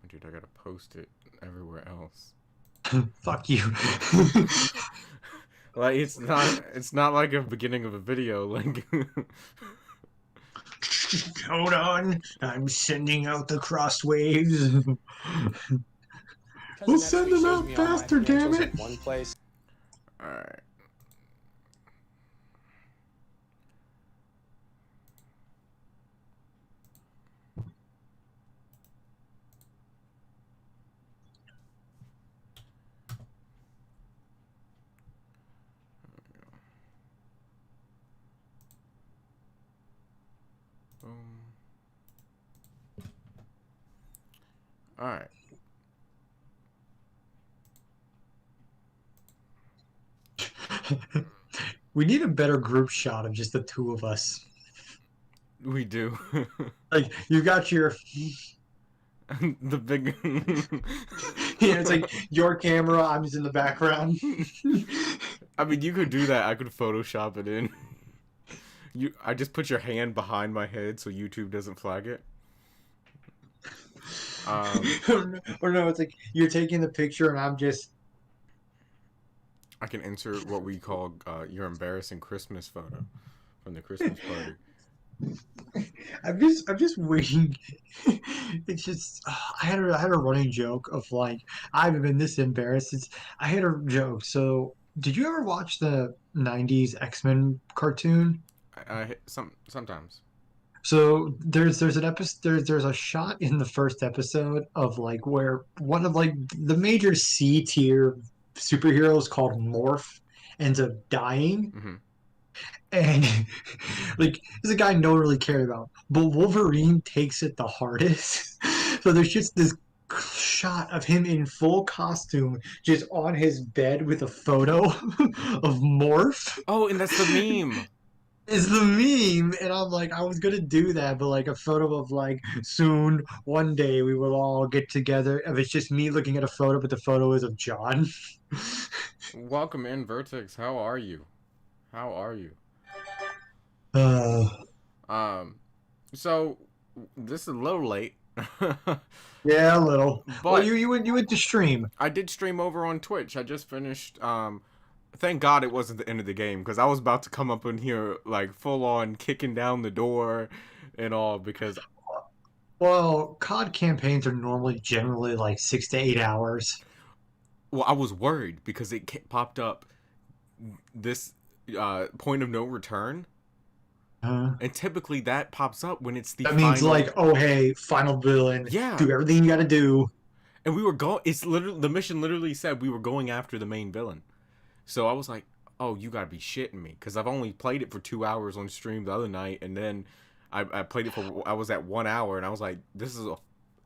Dude, I gotta post it everywhere else. Fuck you. Like it's not like a beginning of a video. Like Hold on. I'm sending out the crosswaves. Because We'll it send actually them shows out me all my faster, damn financials it. in one place. all right. Boom. All right. We need a better group shot of just the two of us. We do. Like you got your The big. yeah, it's like your camera, I'm just in the background. I mean, you could do that. I could Photoshop it in. I just put your hand behind my head so YouTube doesn't flag it. Or no, it's like you're taking the picture and I'm just I can insert what we call your embarrassing Christmas photo from the Christmas party. I'm just waiting. It's just I had a running joke of like I haven't been this embarrassed. I had a joke. So did you ever watch the '90s X-Men cartoon? Sometimes. So there's an episode there's a shot in the first episode of like where one of like the major C tier superheroes called Morph ends up dying, Mm-hmm. and like there's a guy no one really cared about, but Wolverine takes it the hardest. So there's just this shot of him in full costume just on his bed with a photo of Morph Oh, and that's the meme. is the meme, and I'm like, I was gonna do that, but like a photo of like soon, one day we will all get together. If it's just me looking at a photo, but the photo is of John. Welcome in, Vertex. How are you? How are you? uh, Um, so this is a little late, yeah, a little. Well, but you went to stream. I did stream over on Twitch. I just finished. Thank God it wasn't the end of the game because I was about to come up in here like full on kicking down the door and all because Well, COD campaigns are normally generally like 6 to 8 hours. well I was worried because popped up this point of no return, Uh, and typically that pops up when it's the that means final. like, oh hey, final villain, Yeah, do everything you got to do. and we were going. It's literally the mission. Literally said we were going after the main villain. So I was like, "Oh, you gotta be shitting me!" Because I've only played it for 2 hours on stream the other night, and then I played it for. I was at 1 hour, and I was like, "This is a."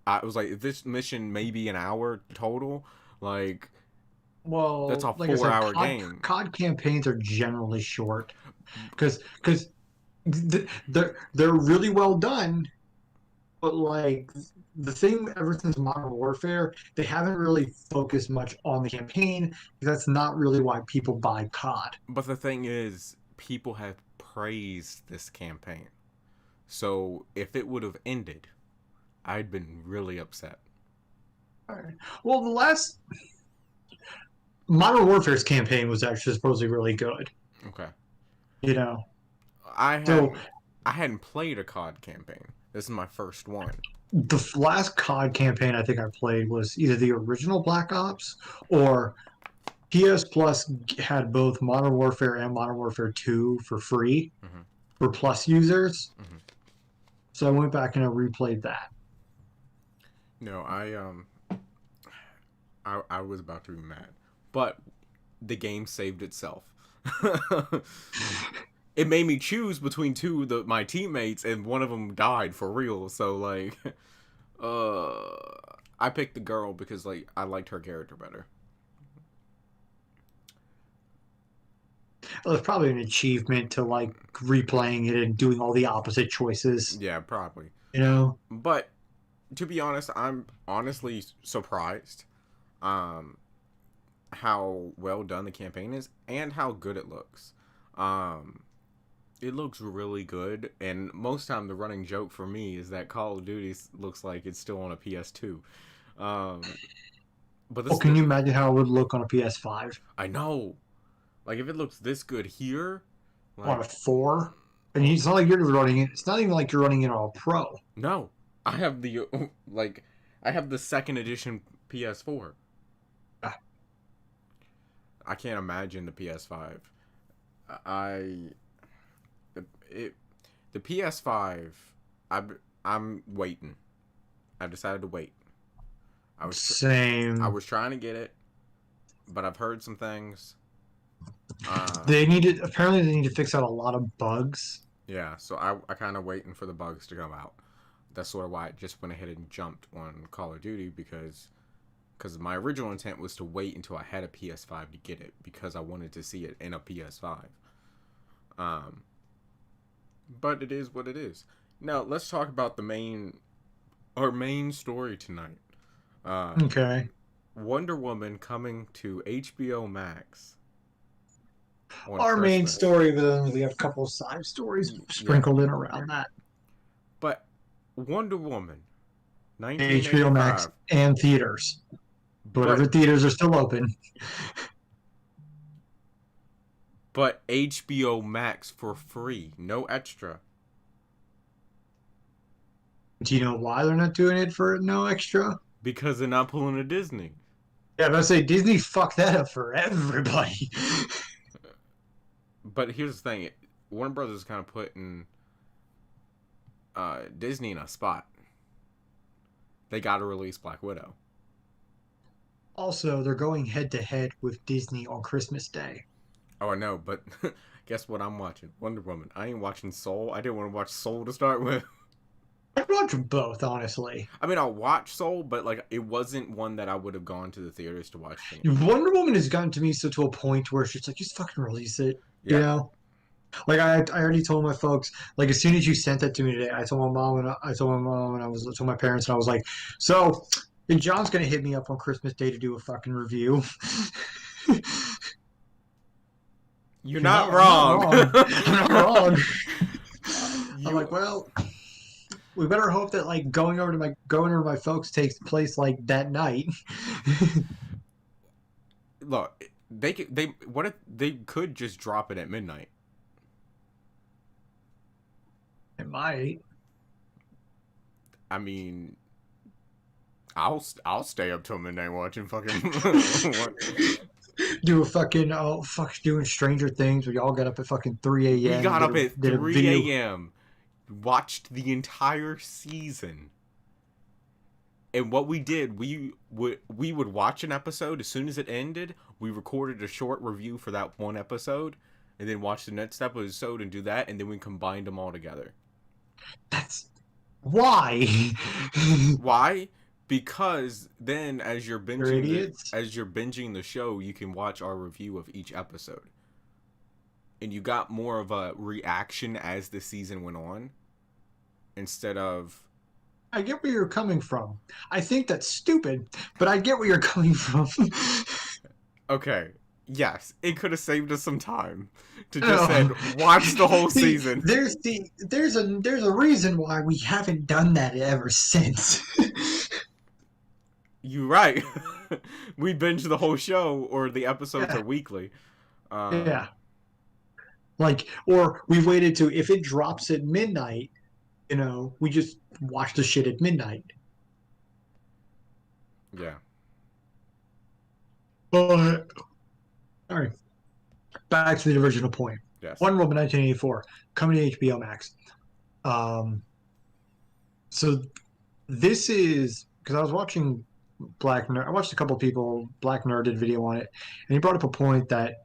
I was like, "If this mission may be an hour total, like that's Well, a like I 4 said, hour COD game." COD campaigns are generally short because they're really well done, but like the thing ever since Modern Warfare, they haven't really focused much on the campaign. That's not really why people buy COD. But the thing is, people have praised this campaign, so if it would have ended, I'd been really upset. All right. Well, the last Modern Warfare's campaign was actually supposedly really good. Okay, You know, I so hadn't I hadn't played a COD campaign. This is my first one. the last COD campaign I think I played was either the original Black Ops or PS Plus had both Modern Warfare and Modern Warfare 2 for free Hmm. for Plus users. Hmm. So I went back and I replayed that. No, I was about to be mad, but the game saved itself. It made me choose between two of my teammates, and one of them died for real. So like, I picked the girl because like I liked her character better. It was probably an achievement to like replaying it and doing all the opposite choices. Yeah, probably. You know, But to be honest, I'm honestly surprised, um, how well done the campaign is and how good it looks. Um, it looks really good, and most time the running joke for me is that Call of Duty looks like it's still on a PS2. Um, but Oh, can you imagine how it would look on a PS5? I know. Like if it looks this good here, On like a 4? And oh it's not like you're running it. It's not even like you're running it on a Pro. no, I have the like I have the second edition PS4. Ah, I can't imagine the PS5. I it the PS5. I'm waiting. I decided to wait. I Same. was trying to get it, but I've heard some things. Apparently they need to fix out a lot of bugs. Yeah, so I kind of waiting for the bugs to come out. That's sort of why I just went ahead and jumped on Call of Duty because my original intent was to wait until I had a PS5 to get it because I wanted to see it in a PS5. Um, but it is what it is. Now let's talk about our main story tonight. Uh, Okay. Wonder Woman coming to HBO Max on Our main Christmas. story, but then we have a couple of side stories Yeah, sprinkled in around that. but Wonder Woman, HBO Max 1985. and theaters. Whatever But theaters are still open. HBO Max for free, no extra. Do you know why they're not doing it for no extra? Because they're not pulling a Disney. Yeah, but I say Disney fucked that up for everybody. But here's the thing: Warner Brothers is kind of putting Disney in a spot. They got to release Black Widow. Also, they're going head to head with Disney on Christmas Day. Oh, I know, but guess what I'm watching? Wonder Woman. I ain't watching Soul. I didn't want to watch Soul to start with. I'd watch both, honestly. I mean, I'll watch Soul, but like it wasn't one that I would have gone to the theaters to watch. Wonder Woman has gotten to me so to a point where it's just like, just fucking release it. You Yeah, know? Like I already told my folks, like as soon as you sent that to me today, I told my mom and I told my mom and I was told my parents and I was like, so and John's gonna hit me up on Christmas Day to do a fucking review. you're You're not not, I'm not wrong. wrong. I'm not wrong. I'm you like, well, we better hope that like going over to my folks takes place like that night. look. They what if they could just drop it at midnight? It might. I mean, I'll stay up till midnight watching fucking. Do a fucking doing Stranger Things where y'all got up at fucking 3 We a.m. got and up at did a video. 3 a.m. watched the entire season. And what we did, we would watch an episode as soon as it ended. We recorded a short review for that one episode, and then watch the next episode and do that, and then we combined them all together. That's why. Why? Because then, as you're You're idiots. binging the show, you can watch our review of each episode, and you got more of a reaction as the season went on, instead of I get where you're coming from. I think that's stupid, but I get where you're coming from. okay. Yes, it could have saved us some time to just No. said watch the whole See, season. there's a reason why we haven't done that ever since. You're right. We binge the whole show, or the episodes Yeah. are weekly. Yeah. Like, or we waited to if it drops at midnight, we just watch the shit at midnight. Yeah. But all right, back to the original point. Yes. Wonder Woman 1984 coming to HBO Max. So this is because I was watching Black Nerd. I watched a couple of people. Black Nerd did a video on it, and he brought up a point that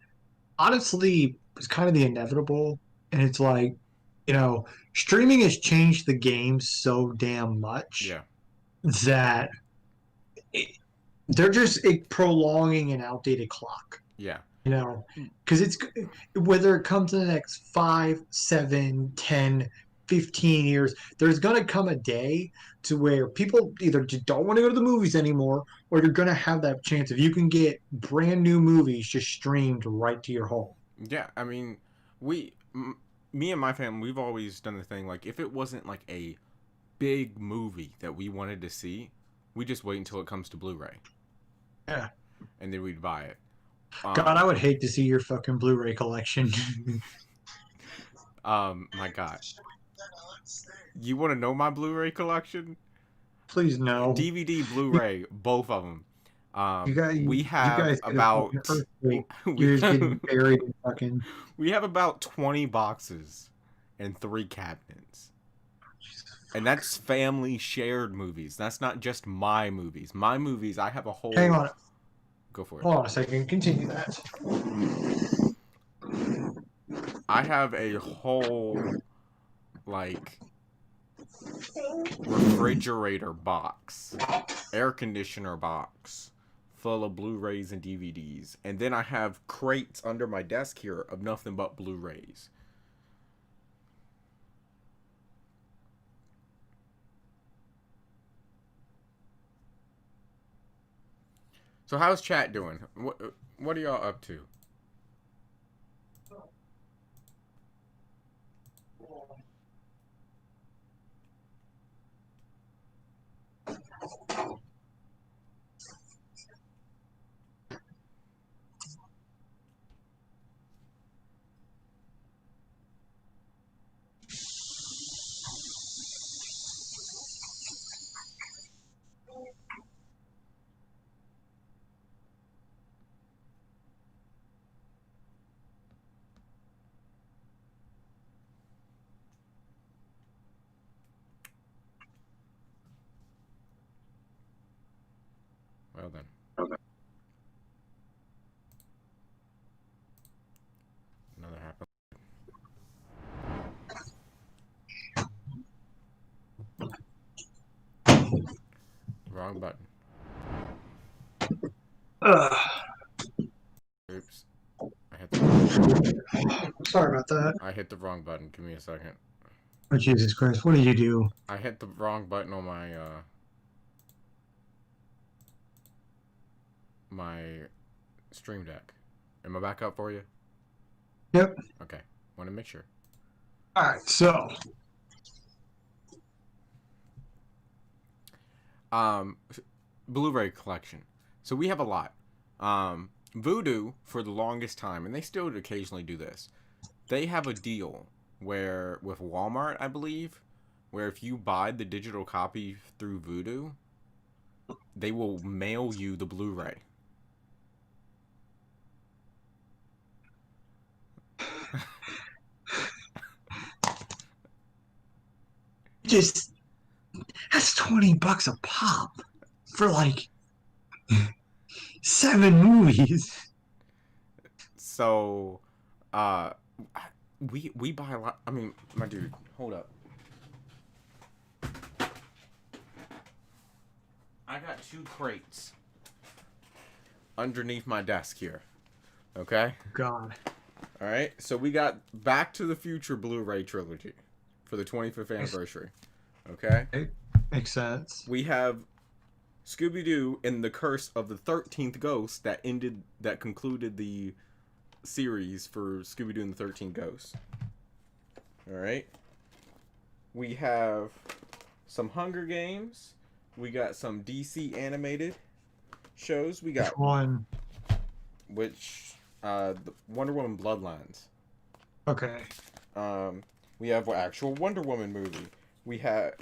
honestly is kind of the inevitable. And it's like, streaming has changed the game so damn much Yeah. that they're just prolonging an outdated clock. Yeah. Because it's whether it comes in the next 5, 7, 10, 15 years, there's going to come a day to where people either just don't want to go to the movies anymore, or you're going to have that chance if you can get brand new movies just streamed right to your home. Yeah. I mean, me and my family, we've always done the thing, like, if it wasn't like a big movie that we wanted to see, We just wait until it comes to Blu-ray. Yeah. And then we'd buy it. God, I would hate to see your fucking Blu-ray collection. My God. You want to know my Blu-ray collection? Please no. DVD, Blu-ray, both of them. You guys, we have you guys about You're just getting buried in fucking. We have about 20 boxes and 3 cabinets. And that's family shared movies. That's not just my movies. My movies, I have a whole... Hang on. Go for it. Hold on a second. Continue that. I have a whole, like, refrigerator box, air conditioner box, full of Blu-rays and DVDs. And then I have crates under my desk here of nothing but Blu-rays. So how's chat doing? What are y'all up to? Well then. Okay. Another happened. Wrong button. Oops. I hit the wrong button. Sorry about that. I hit the wrong button. Give me a second. Oh, Jesus Christ. What did you do? I hit the wrong button on my my Stream Deck. Am I back up for you? Yep. Okay. Want to make sure. Alright, so. Blu-ray collection. So we have a lot. Vudu, for the longest time, and they still occasionally do this, they have a deal where, with Walmart, I believe, where if you buy the digital copy through Vudu, they will mail you the Blu-ray. Just. That's $20 a pop. For like. 7 movies. So, we buy a lot. I mean, my dude, hold up. I got 2 crates underneath my desk here. Okay? God. All right. So we got Back to the Future Blu-ray trilogy for the 25th anniversary. Okay? Makes sense. We have Scooby-Doo and the Curse of the 13th Ghost that concluded the series for Scooby-Doo and the 13 Ghosts. Alright. We have some Hunger Games. We got some DC animated shows. We got Which one? The Wonder Woman Bloodlines. Okay. We have an actual Wonder Woman movie.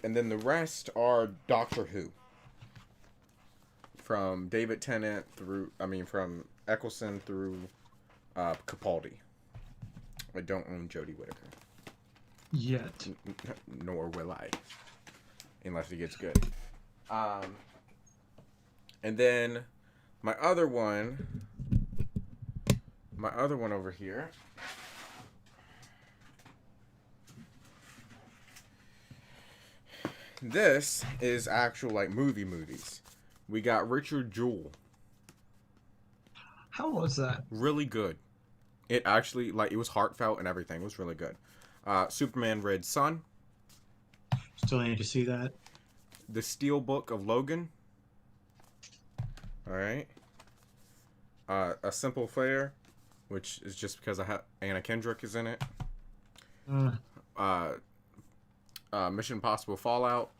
And then the rest are Doctor Who. From David Tennant from Eccleston through Capaldi. I don't own Jodie Whittaker. Yet. Nor will I. Unless it gets good. And then my other one over here. This is actual like movies. We got Richard Jewell. How was that? Really good. It actually, like, it was heartfelt and everything. It was really good. Superman Red Sun. Still need to see that. The Steel Book of Logan. Alright. A Simple Fair, which is just because Anna Kendrick is in it. Mission Impossible Fallout.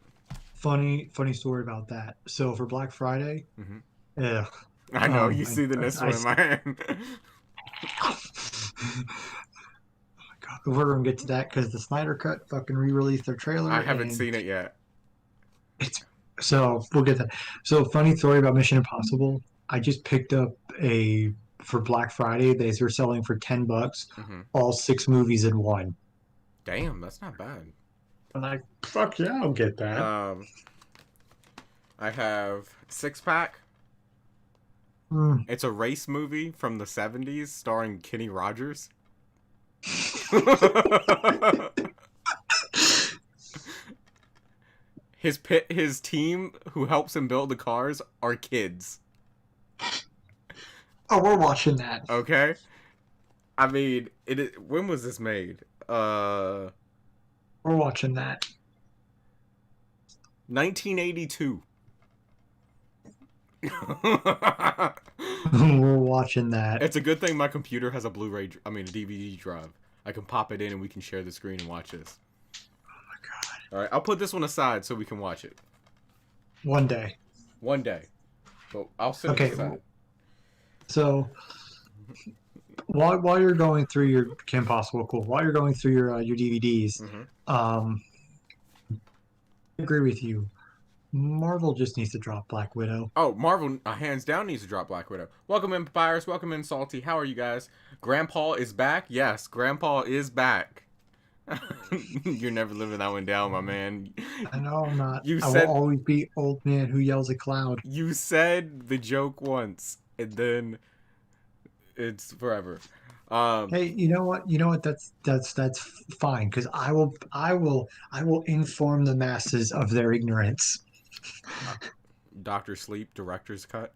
funny story about that. So for Black Friday, Hmm. yeah, I know, you I, see the I, next one in my hand. God, we're gonna get to that because the Snyder Cut fucking re-released their I trailer, haven't and seen it yet. it's so we'll get that. So funny story about Mission Impossible. I just picked up a for Black Friday. They were selling for $10, Hmm. all six movies in one. Damn, that's not bad. I'm like, fuck yeah, I'll get that. Um, I have Six Pack. Mm. It's a race movie from the 70s starring Kenny Rogers. His team who helps him build the cars are kids. Oh, we're watching that. Okay? I mean, when was this made? Uh We're watching that. 1982. We're watching that. It's a good thing my computer has a a DVD drive. I can pop it in and we can share the screen and watch this. All right, I'll put this one aside so we can watch it One day. one day. But I'll set it Okay, aside. so while you're going through your Kim Possible, cool. While you're going through your DVDs, Hmm. um, I agree with you. Marvel just needs to drop Black Widow. Oh, Marvel hands down needs to drop Black Widow. Welcome in, Papyrus. Welcome in, Salty. How are you guys? Grandpa is back. Yes, Grandpa is back. You're never living that one down, my man. I know I'm not. You I will said always be old man who yells at cloud. you said the joke once, and then it's forever. Um, Hey, you know what? You know what? That's fine because I will inform the masses of their ignorance. Doctor Sleep director's cut,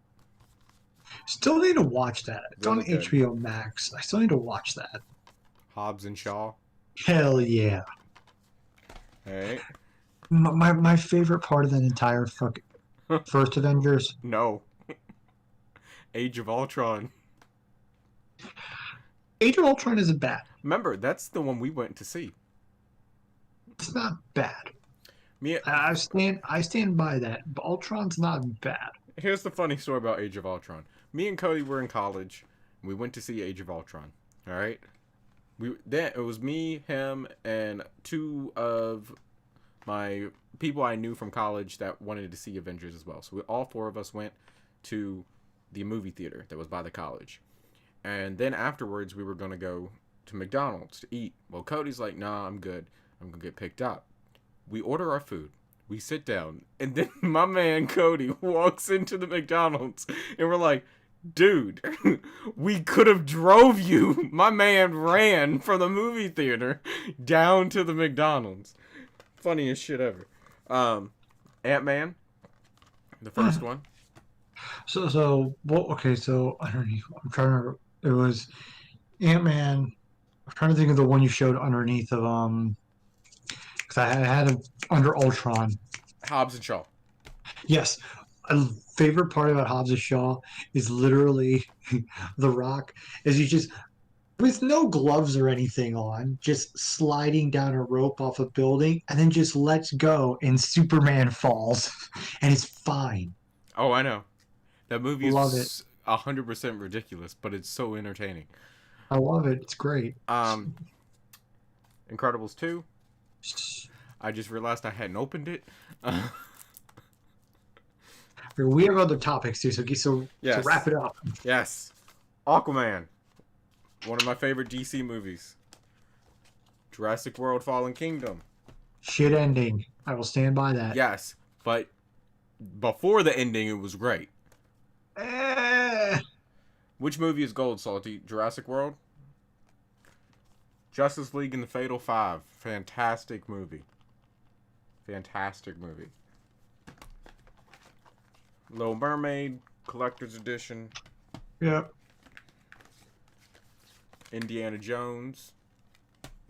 Still need to watch that. It's on really good. HBO Max. I still need to watch that. Hobbs and Shaw. Hell yeah. All right. My favorite part of that entire fucking first Avengers. No. Age of Ultron. Age of Ultron isn't bad. Remember, that's the one we went to see. It's not bad. Me, I stand by that. But Ultron's not bad. Here's the funny story about Age of Ultron. Me and Cody were in college. And we went to see Age of Ultron. All right. It was me, him, and two of my people I knew from college that wanted to see Avengers as well. So all four of us went to the movie theater that was by the college. And then afterwards, we were going to go to McDonald's to eat. Well, Cody's like, nah, I'm good. I'm going to get picked up. We order our food. We sit down. And then my man, Cody, walks into the McDonald's. And we're like, dude, we could have drove you. My man ran from the movie theater down to the McDonald's. Funniest shit ever. Ant-Man, the first one. So what? Okay, so underneath, I'm trying to remember. It was Ant-Man. I'm trying to think of the one you showed underneath of because I had it under Ultron. Hobbs and Shaw. Yes, a favorite part about Hobbs and Shaw is literally The Rock. Is he just with no gloves or anything on, just sliding down a rope off a building, and then just lets go, and Superman falls, and it's fine. Oh, I know. That movie Love it. is 100% ridiculous, but it's so entertaining. I love it. It's great. Um, Incredibles 2. I just realized I hadn't opened it. We have other topics too, so Yes. wrap it up. Yes. Aquaman. One of my favorite DC movies. Jurassic World Fallen Kingdom. Shit ending. I will stand by that. Yes, but before the ending, it was great. Eh. Which movie is gold, Salty? Jurassic World? Justice League and the Fatal Five. Fantastic movie. Fantastic movie. Little Mermaid, Collector's Edition. Yep. Indiana Jones.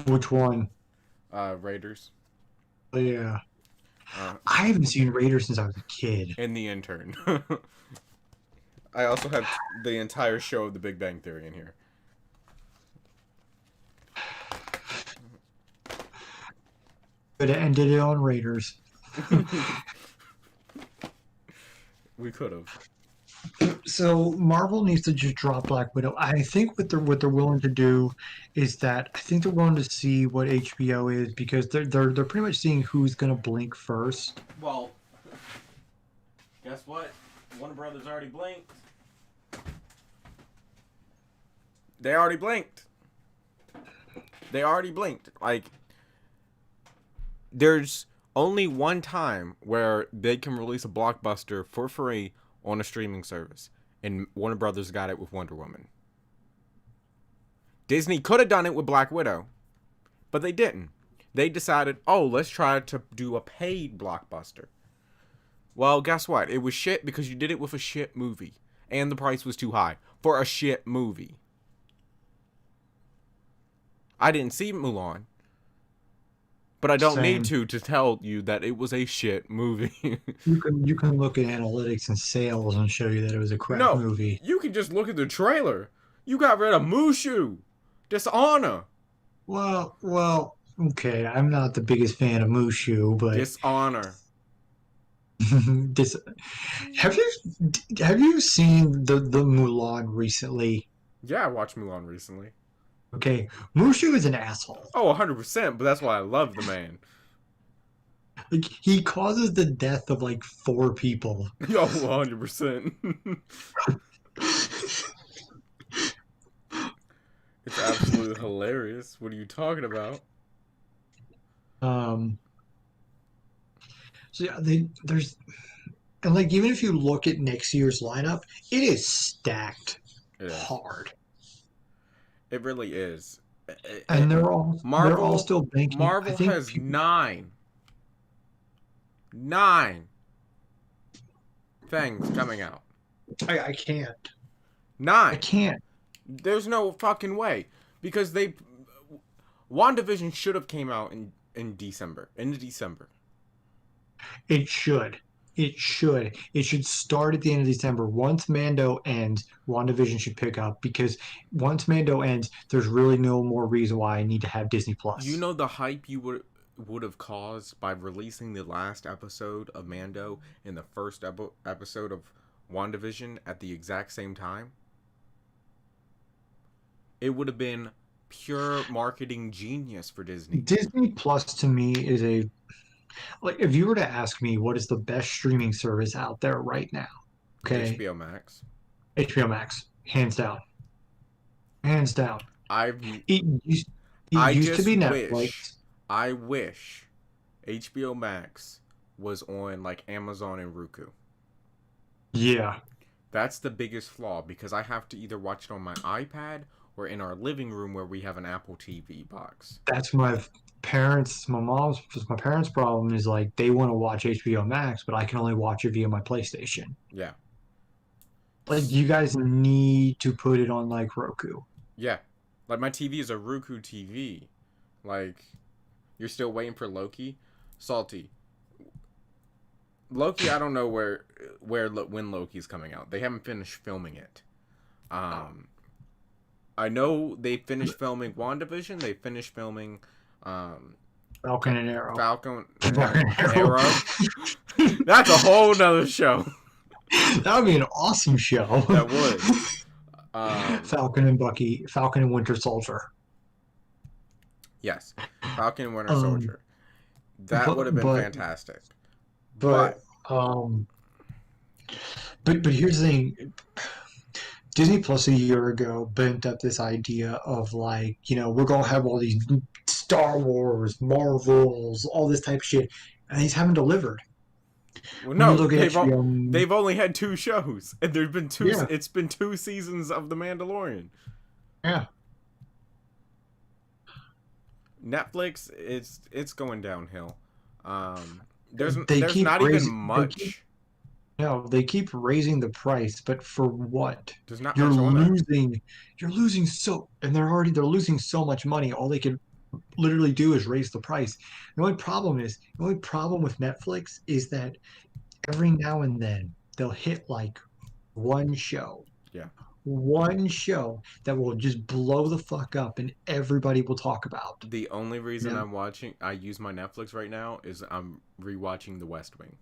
Which one? Raiders. Yeah. I haven't seen Raiders since I was a kid. And The Intern. I also have the entire show of The Big Bang Theory in here. Could have ended it on Raiders. We could have. So Marvel needs to just drop Black Widow. I think what they're willing to do is that I think they're willing to see what HBO is because they're pretty much seeing who's gonna blink first. Well, guess what? Warner Brothers already blinked. They already blinked. They already blinked. Like, there's only one time where they can release a blockbuster for free on a streaming service, and Warner Brothers got it with Wonder Woman. Disney could have done it with Black Widow, but they didn't. They decided, oh, let's try to do a paid blockbuster. Well, guess what? It was shit because you did it with a shit movie, and the price was too high for a shit movie. I didn't see Mulan, but I don't need to tell you that it was a shit movie. You can look at analytics and sales and show you that it was a crap movie. You can just look at the trailer. You got rid of Mushu. Dishonor. Well, okay. I'm not the biggest fan of Mushu, but Dishonor. Have you seen the Mulan recently? Yeah, I watched Mulan recently. Okay, Mushu is an asshole. Oh, 100%, but that's why I love the man. Like, he causes the death of like 4 people. Oh, 100%. It's absolutely hilarious. What are you talking about? So yeah, there's and like even if you look at next year's lineup, it is stacked hard. It really is. And they're all still banking. Marvel has 9 things coming out. I can't. 9. I can't. There's no fucking way because WandaVision should have came out in December. In December. It should. It should start at the end of December. Once Mando ends, WandaVision should pick up because once Mando ends, there's really no more reason why I need to have Disney Plus. You know the hype you would have caused by releasing the last episode of Mando and the first episode of WandaVision at the exact same time? It would have been pure marketing genius for Disney. Disney Plus to me is like if you were to ask me what is the best streaming service out there right now, okay? HBO Max. HBO Max, hands down. Hands down. It used to be Netflix. I wish HBO Max was on like Amazon and Roku. Yeah. That's the biggest flaw because I have to either watch it on my iPad or in our living room where we have an Apple TV box. That's my parents' problem is like they want to watch HBO Max, but I can only watch it via my PlayStation. Yeah. Like you guys need to put it on like Roku. Yeah. Like my TV is a Roku TV. Like you're still waiting for Loki? Salty. Loki, I don't know when Loki's coming out. They haven't finished filming it. I know they finished filming WandaVision. They finished filming Falcon and Arrow. Falcon and Arrow. That's a whole nother show. That would be an awesome show. That would. Falcon and Bucky, Falcon and Winter Soldier. Yes, Falcon and Winter Soldier. That would have been fantastic. But here's the thing. Disney Plus a year ago bent up this idea of like, we're going to have all these Star Wars, Marvels, all this type of shit. And these haven't delivered. Well, no, they've only had 2 shows. And there's been 2, it's been 2 seasons of The Mandalorian. Yeah. Netflix, it's going downhill. There's not even much. They keep raising the price, but for what? There's not you're much on losing. You're losing they're losing so much money. All they can literally do is raise the price. The only problem with Netflix is that every now and then they'll hit like one show. Yeah. One show that will just blow the fuck up and everybody will talk about. The only reason I use my Netflix right now is I'm rewatching The West Wing.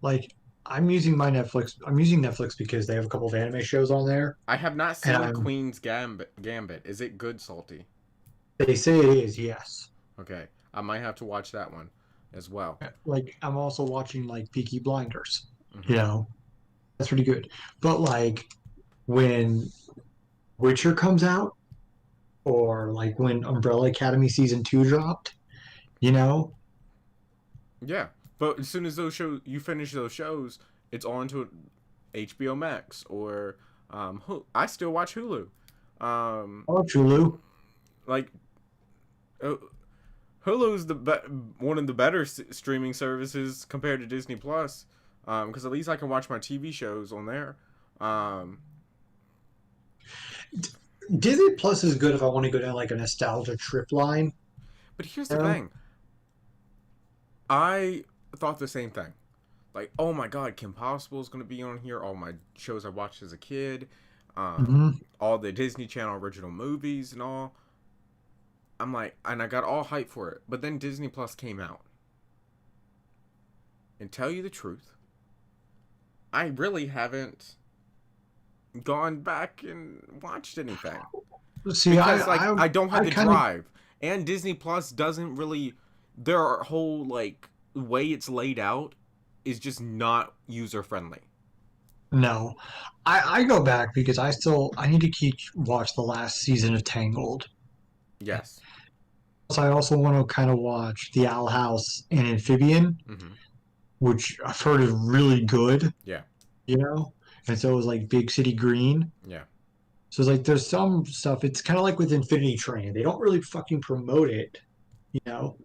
Like I'm using my Netflix. I'm using Netflix because they have a couple of anime shows on there, I have not and seen I'm. Queen's Gambit. Is it good, Salty? They say it is, yes. Okay, I might have to watch that one as well. Like I'm also watching like Peaky Blinders. You Hmm. know, that's pretty good. But like when Witcher comes out, or like when Umbrella Academy season 2 dropped, you know, Yeah, but as soon as you finish those shows, it's on to HBO Max or I still watch Hulu. Um, oh Chulu, like uh, Hulu's one of the better streaming services compared to Disney Plus, because at least I can watch my TV shows on there. Um, Disney Plus is good if I want to go down like a nostalgia trip line. but here's the You know? thing: I thought the same thing. Like, oh my God, Kim Possible is gonna be on here. All my shows I watched as a kid, Mm-hmm. all the Disney Channel original movies and all. I'm like, and I got all hyped for it. But then Disney Plus came out. And tell you the truth, I really haven't gone back and watched anything See, because like I don't have I the kind of drive, and Disney Plus doesn't really. Their whole like way it's laid out is just not user friendly. no. I go back because I need to keep watch the last season of Tangled. Yes. So I also want to kind of watch The Owl House and Amphibian, Mm-hmm. which I've heard is really good, Yeah. you know? And so is like Big City Green. Yeah. So it's like there's some stuff. It's kind of like with Infinity Train. They don't really fucking promote it, you know?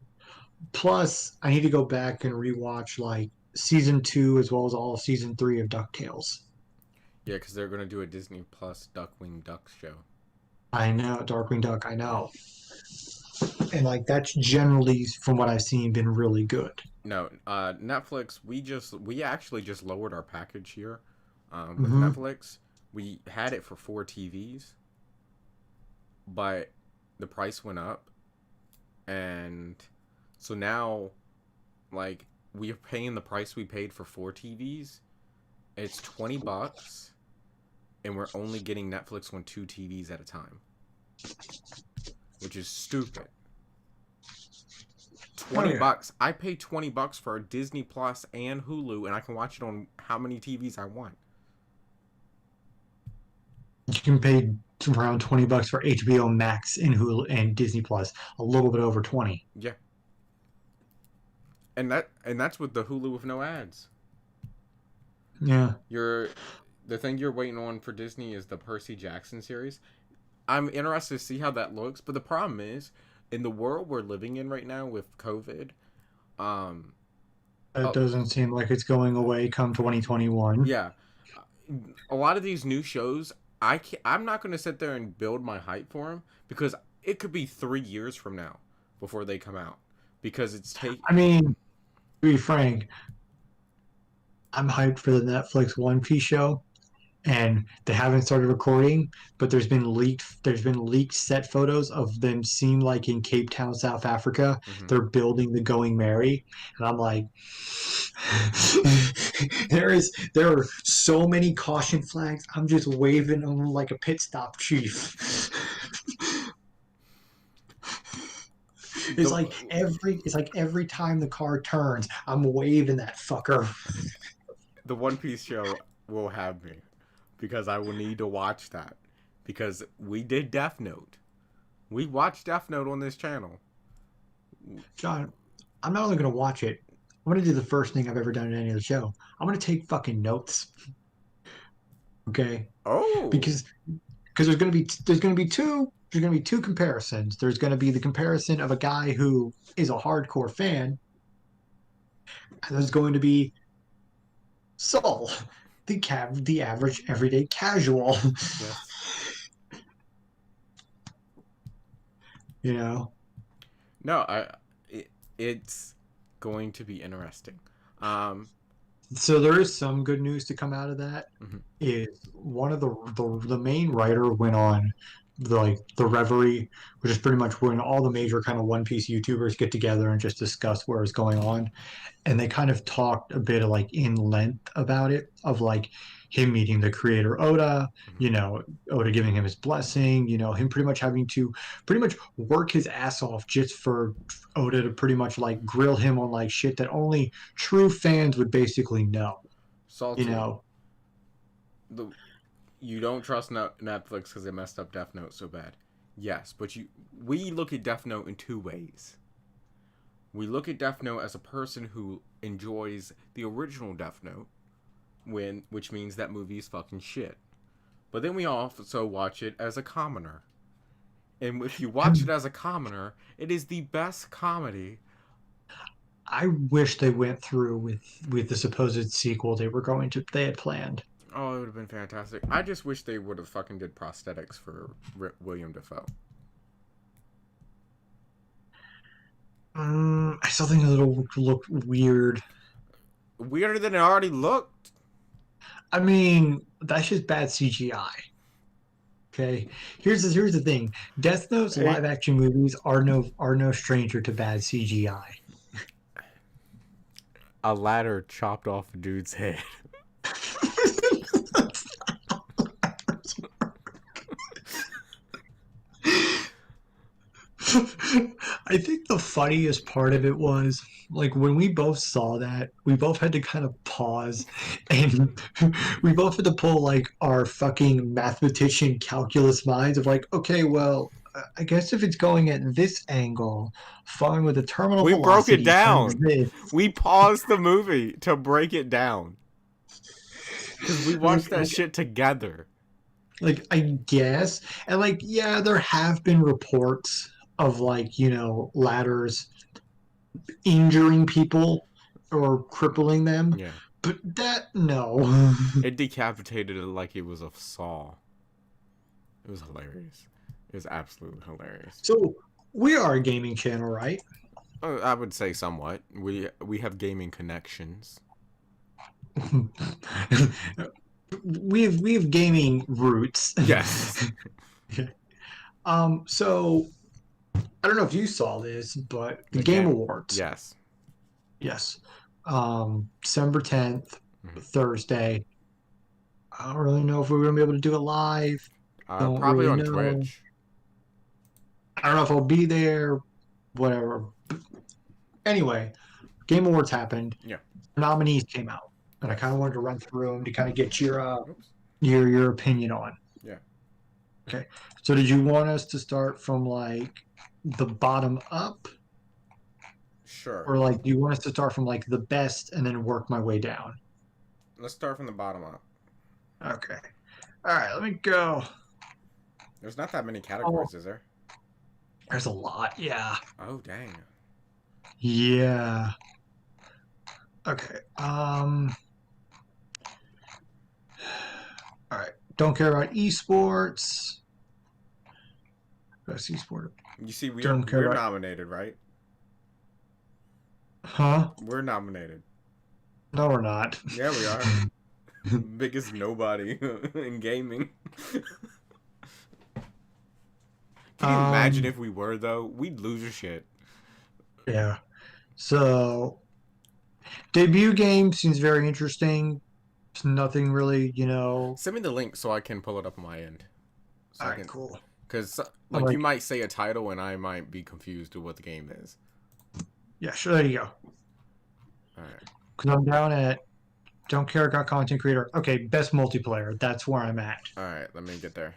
Plus, I need to go back and rewatch like season 2 as well as all of season 3 of DuckTales. Yeah, because they're gonna do a Disney Plus Duckwing Duck show. I know, Darkwing Duck, I know. And like that's generally, from what I've seen, been really good. No, Netflix. We actually just lowered our package here, with Hmm. Netflix. We had it for 4 TVs, but the price went up, and so now, like, we are paying the price we paid for 4 TVs. It's $20, and we're only getting Netflix on 2 TVs at a time, which is stupid. Oh twenty yeah. bucks. I pay $20 for Disney Plus and Hulu, and I can watch it on how many TVs I want. You can pay around $20 for HBO Max and Hulu and Disney Plus, a little bit over 20. Yeah, and that's with the Hulu with no ads. Yeah. You're the thing you're waiting on for Disney is the Percy Jackson series. I'm interested to see how that looks, but the problem is in the world we're living in right now with COVID. Um, That uh, doesn't seem like it's going away come 2021. yeah, a lot of these new shows, I'm not going to sit there and build my hype for them because it could be 3 years from now before they come out because it's take. I mean, to be frank, I'm hyped for the Netflix One Piece show, and they haven't started recording, but there's been leaked set photos of them seen like in Cape Town, South Africa. Mhm. They're building the Going Merry, and I'm like, there are so many caution flags. I'm just waving them like a pit stop chief. The It's like every time the car turns, I'm waving that fucker. the One Piece show will have me because I will need to watch that because we did Death Note. We watched Death Note on this channel. John, I'm not only gonna watch it, I'm gonna do the first thing I've ever done in any of the show. I'm gonna take fucking notes. Okay? Oh, Because there's gonna be two comparisons. There's gonna be the comparison of a guy who is a hardcore fan, and there's going to be Saul, the average everyday casual. yes. you know. No, it's going to be interesting. Um, So there is some good news to come out of that. mhm. Is one of the main writer went on the Reverie, which is pretty much when all the major kind of One Piece YouTubers get together and just discuss what is going on. And they kind of talked a bit of like in length about it, of like him meeting the creator Oda, Mhm. Oda giving him his blessing, him pretty much having to pretty much work his ass off just for Oda to pretty much like grill him on like shit that only true fans would basically know, you Salty. know. The You don't trust Netflix because they messed up Death Note so bad. Yes, but we look at Death Note in two ways. We look at Death Note as a person who enjoys the original Death Note, which means that movie is fucking shit. But then we also watch it as a commoner. And if you watch it as a commoner, it is the best comedy. I wish they went through with the supposed sequel they had planned. Oh, it would have been fantastic. I just wish they would have fucking did prosthetics for William Dafoe. I still think it'll look weird. Weirder than it already looked. I mean, that's just bad CGI. Okay, here's the thing: Death Note's live action movies are no stranger to bad CGI. A ladder chopped off a dude's head. I think the funniest part of it was like when we both saw that, we both had to kind of pause and we both had to pull like our fucking mathematician calculus minds of like, okay, well, I guess if it's going at this angle, falling with a terminal We broke it velocity times down. this. We paused the movie to break it down. Because we watched that shit together. Like, I guess. And like, yeah, there have been reports of like, ladders injuring people or crippling them. Yeah. But that, no. It decapitated it like it was a saw. It was hilarious. It was absolutely hilarious. So, we are a gaming channel, right? I would say somewhat. We have gaming connections. we have gaming roots. Yes. So I don't know if you saw this, but the Game game? Awards. Yes. Yes. December 10th, Thursday. I don't really know if we're gonna be able to do it live. Don't Probably really on know. Twitch. I don't know if I'll be there. Whatever. Anyway, Game Awards happened. Yeah. Nominees came out, and I kind of wanted to run through them to kind of get your Oops. your opinion on. Yeah. Okay. So did you want us to start from like the bottom up, Sure. or like do you want us to start from like the best and then work my way down? Let's start from the bottom up. Okay. All right. Let me go. There's not that many categories, is there? There's a lot. Yeah. Oh, dang. Yeah. Okay. All right. Don't care about esports. Best esport. You see, we're Don't care about... nominated, right? Huh? We're nominated. No, we're not. Yeah, we are. Biggest nobody in gaming. Can you imagine if we were, though? We'd lose your shit. Yeah. So, debut game seems very interesting. It's nothing really, Send me the link so I can pull it up on my end. So all right, cool. Because, like, you might say a title and I might be confused with what the game is. Yeah, sure. There you go. All right. Because I'm down at don't care about content creator. Okay, best multiplayer. That's where I'm at. All right, let me get there.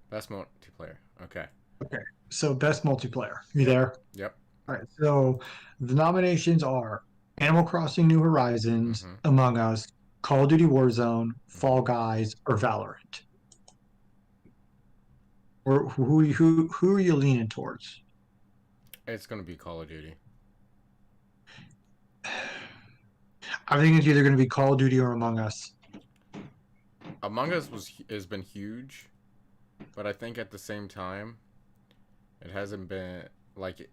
Best multiplayer. Okay. Okay. So best multiplayer. You there? Yep. All right. So the nominations are Animal Crossing New Horizons, Among Us, Call of Duty Warzone, Fall Guys, or Valorant. Or who are you leaning towards? It's gonna be Call of Duty. I think it's either going to be Call of Duty or Among Us. Among Us has been huge, but I think at the same time, it hasn't been like it.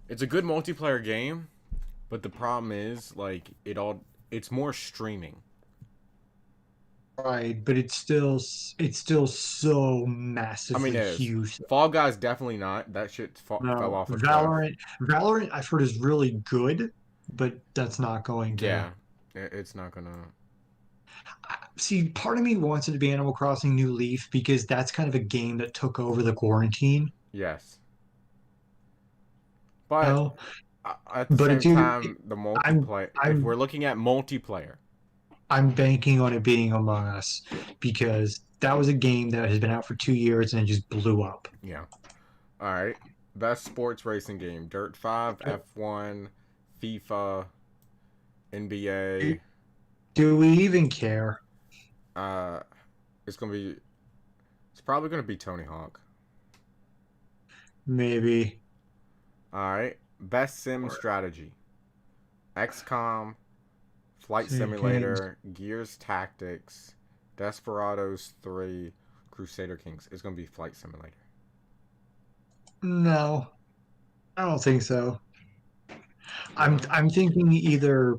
It's a good multiplayer game, but the problem is like it's more streaming. Right, but it's still so I mean, massively it is. huge. Fall Guys definitely not. That shit fell No, off a cliff. Valorant, I've heard is really good, but that's not going to. Yeah, it's not gonna. See, part of me wants it to be Animal Crossing New Leaf because that's kind of a game that took over the quarantine. Yes, You but know? at the But same it's either time, the I'm multiplayer. If I'm we're looking at multiplayer, I'm banking on it being Among Us because that was a game that has been out for 2 years and it just blew up. yeah. All right. Best sports racing game: Dirt 5, F1, FIFA, NBA. Do we even care? Uh, it's gonna be. It's probably gonna be Tony Hawk. Maybe. All right. Best sim Or strategy: XCOM, Flight same games. Simulator, Gears Tactics, Desperados 3, Crusader Kings. It's gonna be Flight Simulator. No, I don't think so. I'm No. I'm thinking either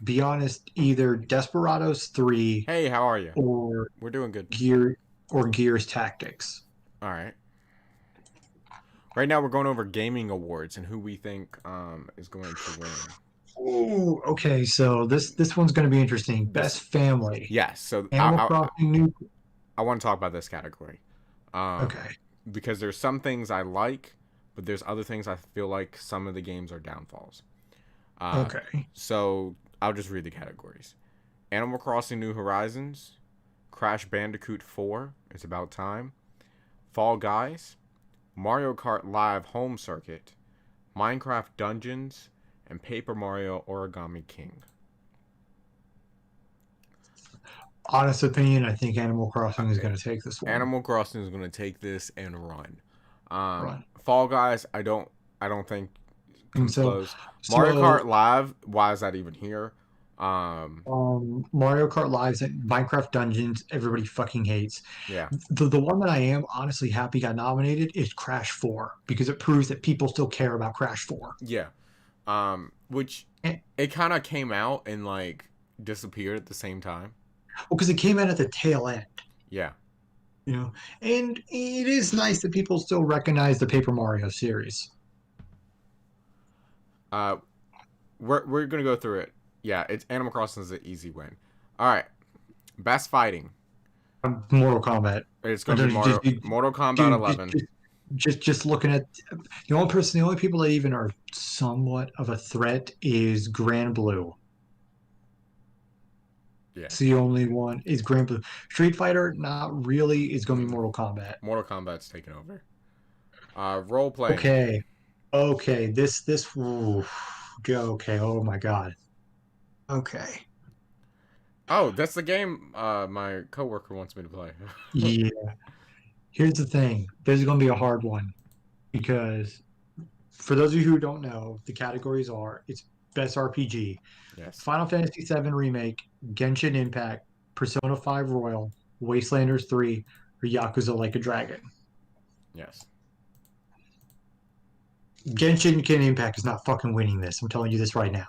be honest, either Desperados 3 Hey, how are you? or We're doing good. Gears Tactics. All right. Right now, we're going over gaming awards and who we think is going to win. Oh, okay. So this one's going to be interesting. This, Best family. yes. So Animal Crossing New. I want to talk about this category, um, Okay. because there's some things I like, but there's other things I feel like some of the games are downfalls. Uh, Okay. so I'll just read the categories: Animal Crossing New Horizons, Crash Bandicoot 4, It's About Time, Fall Guys, Mario Kart Live Home Circuit, Minecraft Dungeons, and Paper Mario Origami King. Honest opinion, I think Animal Crossing is going to take this one. Animal Crossing is going to take this and run. Run. Fall Guys, I don't think And comes so, close. Mario so Kart Live, why is that even here? Um, Mario Kart Lives and Minecraft Dungeons, everybody fucking hates. yeah, The one that I am honestly happy got nominated is Crash 4 because it proves that people still care about Crash 4. yeah. Which And, it kind of came out and like disappeared at the same time. well, because it came out at the tail end, Yeah. you know. And it is nice that people still recognize the Paper Mario series. Uh, we're gonna go through it. Yeah, it's Animal Crossing is an easy win. All right, best fighting. Mortal Kombat. It's gonna be Mortal Kombat Dude, 11. just looking at the only people that even are somewhat of a threat is Grand Blue. Yeah, It's the only one is Grand Blue. Street Fighter, not really. Is going to be Mortal Kombat. Mortal Kombat's taken over. Role playing. Okay, okay. Ooh, okay. Oh my God. Okay. Oh, that's the game my coworker wants me to play. Yeah. Here's the thing. This is going to be a hard one because for those of you who don't know, the categories are it's best RPG, Yes. Final Fantasy VII Remake, Genshin Impact, Persona 5 Royal, Wastelanders 3, or Yakuza Like a Dragon. Yes. Genshin Impact is not fucking winning this. I'm telling you this right now.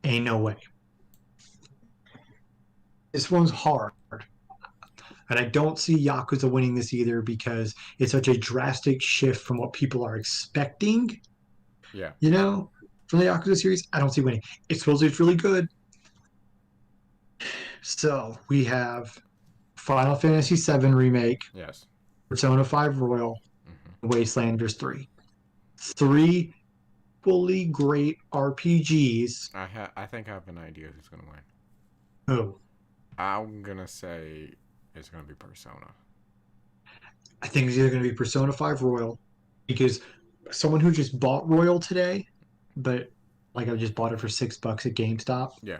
Ain't no way. This one's hard. And I don't see Yakuza winning this either because it's such a drastic shift from what people are expecting, Yeah. you know, from the Yakuza series. I don't see winning. It's supposedly it's really good. So we have Final Fantasy VII Remake, Yes. Persona 5 Royal, Hmm. Wastelanders 3. Three fully great RPGs. I think I have an idea who's gonna win. Who? I'm gonna say it's gonna be Persona. I think it's either going to be Persona 5 Royal because someone who just bought Royal today, but like I just bought it for $6 at GameStop. Yeah.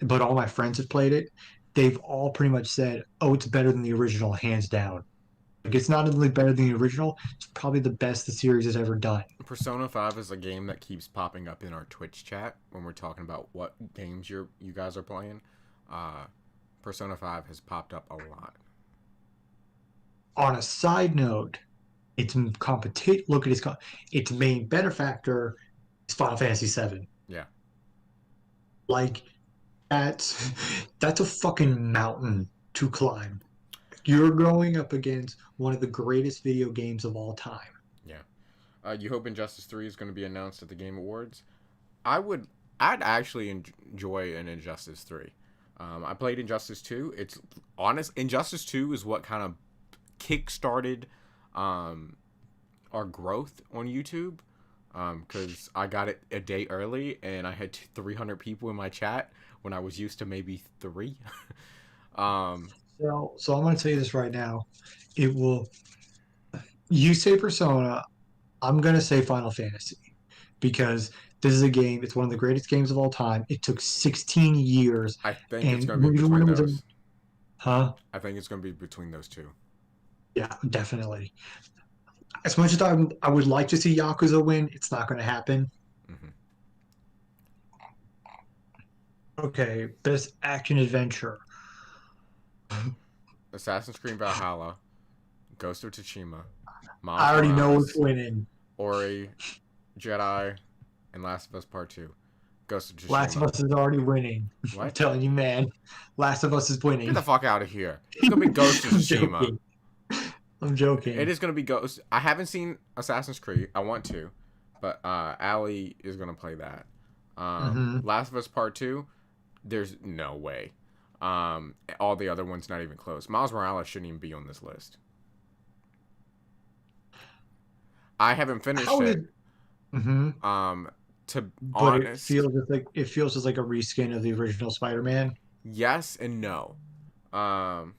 But all my friends have played it. They've all pretty much said, "Oh, it's better than the original, hands down." Like it's not only better than the original; it's probably the best the series has ever done. Persona 5 is a game that keeps popping up in our Twitch chat when we're talking about what games you guys are playing. Persona 5 has popped up a lot. On a side note, its competition. Look at its main benefactor is Final Fantasy VII. Yeah. Like that's that's a fucking mountain to climb. You're going up against one of the greatest video games of all time. Yeah. You hope Injustice 3 is going to be announced at the Game Awards? I would. I'd actually enjoy an Injustice 3. I played Injustice 2. It's honest. Injustice 2 is what kind of kick-started our growth on YouTube. Because I got it a day early and I had 300 people in my chat when I was used to maybe 3. So I'm going to tell you this right now. It will. You say Persona. I'm going to say Final Fantasy because this is a game. It's one of the greatest games of all time. It took 16 years, I think it's and going to be even when between it was a, those. huh? I think it's going to be between those two. Yeah, definitely. As much as I would like to see Yakuza win, it's not going to happen. Mm-hmm. Okay, best action adventure. Assassin's Creed Valhalla, Ghost of Tsushima, Miles I already know what's Morales, winning. Ori, Jedi, and Last of Us Part 2. Ghost of Last of Tsushima. Us is already winning. I'm What? telling you, man. Last of Us is Get winning. the fuck out of here. It's going to be Ghost of I'm Tsushima. joking. I'm joking. It is going to be Ghost. I haven't seen Assassin's Creed. I want to. But Allie is going to play that. Mm-hmm. Last of Us Part 2, there's no way. All the other ones not even close. Miles Morales shouldn't even be on this list. I haven't finished How it. is? Mm-hmm. To But honest, it feels just like a reskin of the original Spider-Man. yes and no. Um,